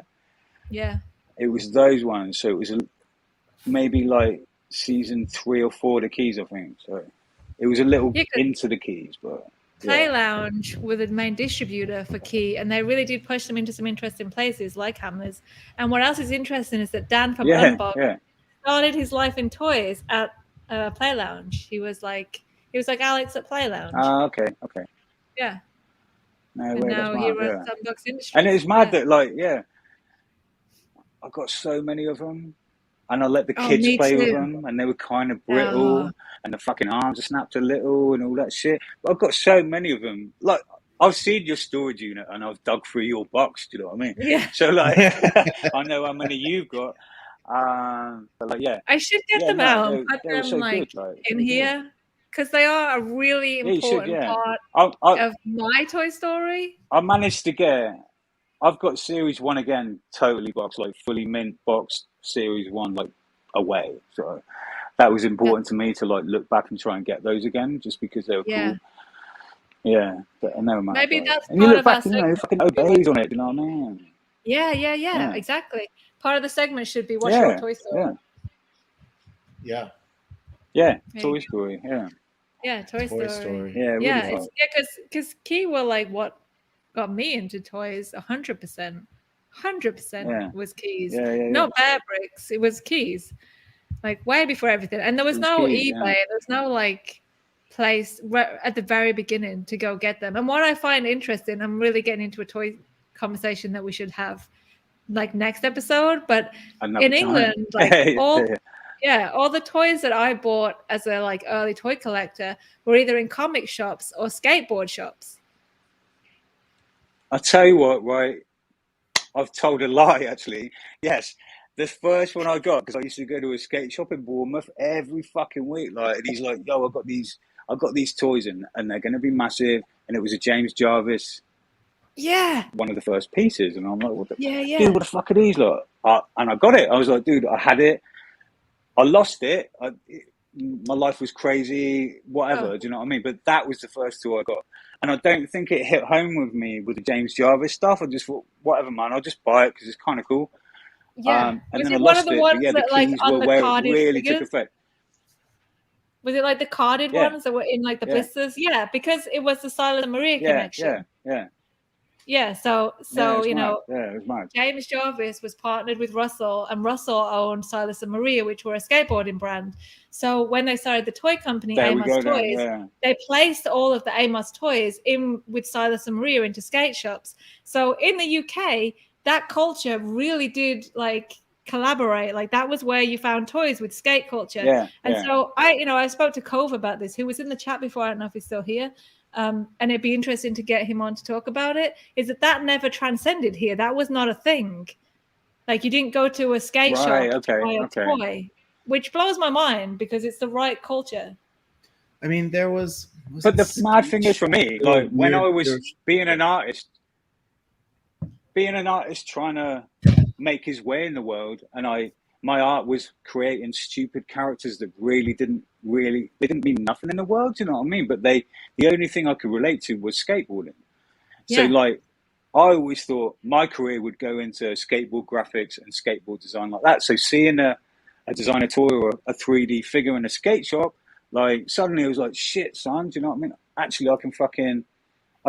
Yeah. It was those ones. So it was maybe like season 3 or 4 of the keys, I think. So it was a little into the keys, but Play Lounge were the main distributor for Key, and they really did push them into some interesting places like Hamleys. And what else is interesting is that Dan from Unbox started his life in toys at Play Lounge. He was like Alex at Play Lounge. Okay. Yeah. No and way, now he runs Unbox Industries. And it's mad that I got so many of them. And I let the kids play with them, and they were kind of brittle, and the fucking arms are snapped a little, and all that shit. But I've got so many of them. Like, I've seen your storage unit, and I've dug through your box. Do you know what I mean? Yeah. So, like, I know how many you've got. But, like, I should get them out and put them, so like, in here, because they are a really important part of my toy story. I managed to get... I've got Series 1 again, totally boxed, like, fully mint boxed. Series 1 like away, so that was important to me to like look back and try and get those again, just because they were cool. Yeah, but never mind. Maybe that's and you look back and you fucking obeys on it, you know what I mean? Yeah, exactly. Part of the segment should be what's your toy story. Yeah, Toy Story. Toy Story. Yeah, because Key were like what got me into toys 100%. 100% was keys. Not Bear Bricks, it was keys. Like way before everything. And there was no eBay, there was no like place at the very beginning to go get them. And what I find interesting, I'm really getting into a toy conversation that we should have like next episode, but in England, like Yeah, all the toys that I bought as a like early toy collector were either in comic shops or skateboard shops. I'll tell you what, right? I've told a lie, actually. Yes, the first one I got, because I used to go to a skate shop in Bournemouth every fucking week. Like, and he's like, "Yo, I've got these toys in, and they're going to be massive." And it was a James Jarvis. Yeah. One of the first pieces, and I'm like, "What the? Yeah. Dude, what the fuck are these?" Like, and I got it. I was like, "Dude, I had it. I lost it. My life was crazy. Whatever. Do you know what I mean?" But that was the first two I got. And I don't think it hit home with me with the James Jarvis stuff. I just thought, whatever, man, I'll just buy it because it's kind of cool. Yeah. And was then it I one lost of the it. ones But yeah, that, the like, keys on were the where it carded really figures? took effect. Was it like the carded ones that were in like the blisters? Yeah, because it was the Silas and Maria connection. Yeah, so you know, it was mad. James Jarvis was partnered with Russell, and Russell owned Silas and Maria, which were a skateboarding brand. So when they started the toy company, Amos Toys, they placed all of the Amos toys in with Silas and Maria into skate shops. So in the UK, that culture really did like collaborate. Like that was where you found toys with skate culture. So I spoke to Cove about this, who was in the chat before. I don't know if he's still here. And it'd be interesting to get him on to talk about it, is that never transcended here. That was not a thing. Like you didn't go to a skate shop to buy a toy, which blows my mind because it's the right culture. I mean, there was but the mad thing is for me, like when I was being an artist trying to make his way in the world, and my art was creating stupid characters that didn't mean nothing in the world, you know what I mean? But the only thing I could relate to was skateboarding. So like I always thought my career would go into skateboard graphics and skateboard design like that. So seeing a designer toy or a 3D figure in a skate shop, like suddenly it was like, shit, son, do you know what I mean? Actually, I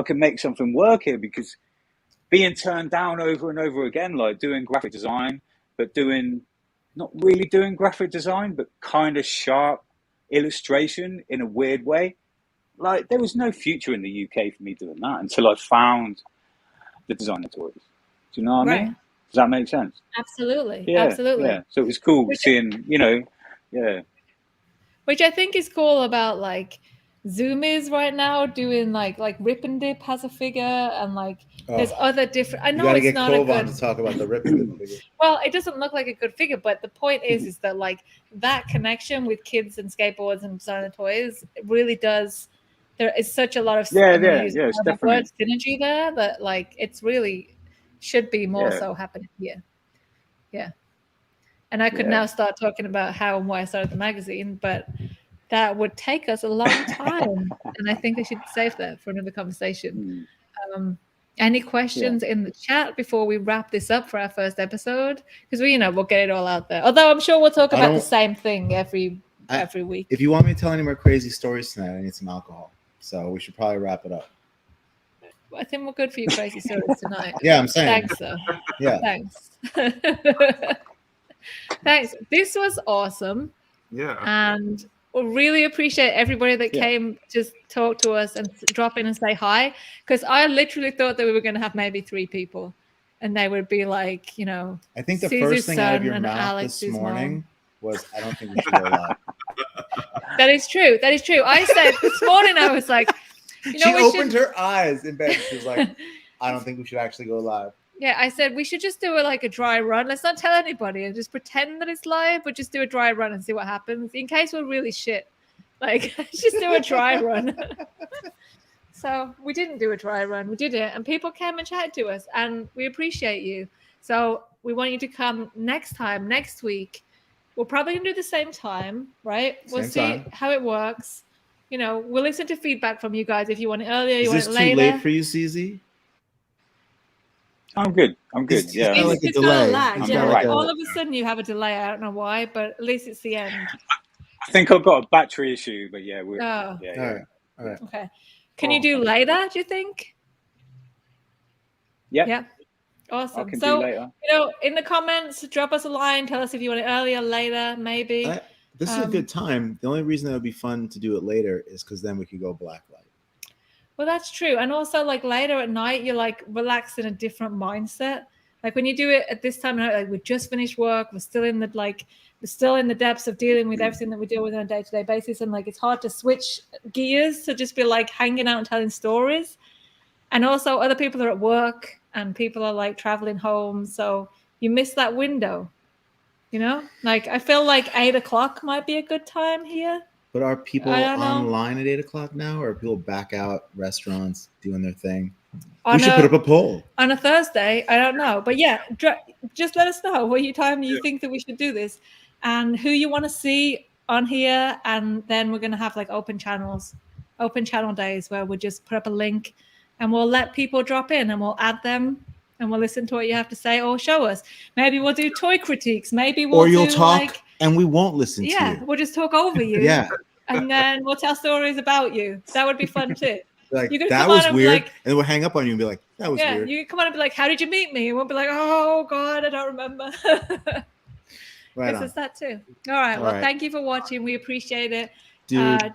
can make something work here, because being turned down over and over again, like doing graphic design, but not really doing graphic design, but kind of sharp illustration in a weird way. Like there was no future in the UK for me doing that until I found the designer toys. Do you know what I mean? Does that make sense? Absolutely. Absolutely. Yeah. So it was cool seeing, Which I think is cool about like Zoom is right now doing like Rip and Dip has a figure, and like there's other different. I know it's not a good. On to talk about the Rip and Dip figure. Well, it doesn't look like a good figure, but the point is that like that connection with kids and skateboards and designer toys really does. There is such a lot of synergy there that like it's really should be more so happening here. Yeah. And I could now start talking about how and why I started the magazine, but that would take us a long time. And I think I should save that for another conversation. Any questions in the chat before we wrap this up for our first episode? Because we'll get it all out there. Although I'm sure we'll talk about the same thing every week. If you want me to tell any more crazy stories tonight, I need some alcohol. So we should probably wrap it up. I think we're good for your crazy stories tonight. Yeah, I'm saying. Thanks, though. Yeah. Thanks. Thanks. This was awesome. Yeah. And we'll really appreciate everybody that came to talk to us and drop in and say hi. Because I literally thought that we were going to have maybe 3 people. And they would be like, I think the Caesar's first thing out of your mouth Alex's this morning mom. was, I don't think we should go live. That is true. That is true. I said this morning, I was like, she opened her eyes in bed. She was like, I don't think we should actually go live. Yeah, I said we should just do a dry run. Let's not tell anybody and just pretend that it's live, but just do a dry run and see what happens in case we're really shit. Like, let's just do a dry run. So we didn't do a dry run. We did it, and people came and chatted to us, and we appreciate you. So we want you to come next week. We're probably going to do the same time, right? We'll see how it works. We'll listen to feedback from you guys if you want it earlier, you want it later. Is this too late for you, CZ? I'm good. Yeah. It's like a delay. Right. All of a sudden you have a delay. I don't know why, but at least it's the end. I think I've got a battery issue, but yeah. All right. Okay. Can you do later, do you think? Yeah. Yeah. Awesome. I can do later. In the comments, drop us a line. Tell us if you want it earlier, later, maybe. This is a good time. The only reason it would be fun to do it later is because then we could go black light. Well, that's true. And also, like, later at night, you're, like, relaxed in a different mindset. Like, when you do it at this time of night, like, we just finished work. We're still in the still in the depths of dealing with everything that we deal with on a day-to-day basis, and like it's hard to switch gears to just be like hanging out and telling stories. And also other people are at work and people are like traveling home, so you miss that window, you know. Like I feel like 8 o'clock might be a good time here. But are people online at 8 o'clock now, or are people back out restaurants doing their thing? We should put up a poll on a Thursday. I don't know, but yeah, just let us know what time you think that we should do this, and who you want to see on here, and then we're gonna have like open channel days where we'll just put up a link, and we'll let people drop in, and we'll add them, and we'll listen to what you have to say, or show us. Maybe we'll do toy critiques. Maybe we'll you'll talk, and we won't listen to you. Yeah, we'll just talk over you. Yeah, and then we'll tell stories about you. That would be fun too. Like, that was weird, like, and then we'll hang up on you and be like, that was weird. You can come on and be like, how did you meet me? And we'll be like, oh God, I don't remember. Right, it's that too. All right, well, thank you for watching. We appreciate it. Dude.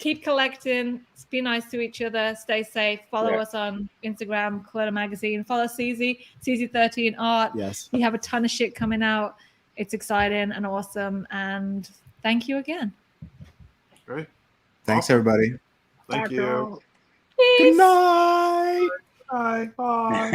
Keep collecting. Be nice to each other. Stay safe. Follow us on Instagram, Clutter Magazine. Follow Czee13 art. Yes. We have a ton of shit coming out. It's exciting and awesome. And thank you again. Great. Thanks, everybody. Thank you. Peace. Good night. Bye. Bye.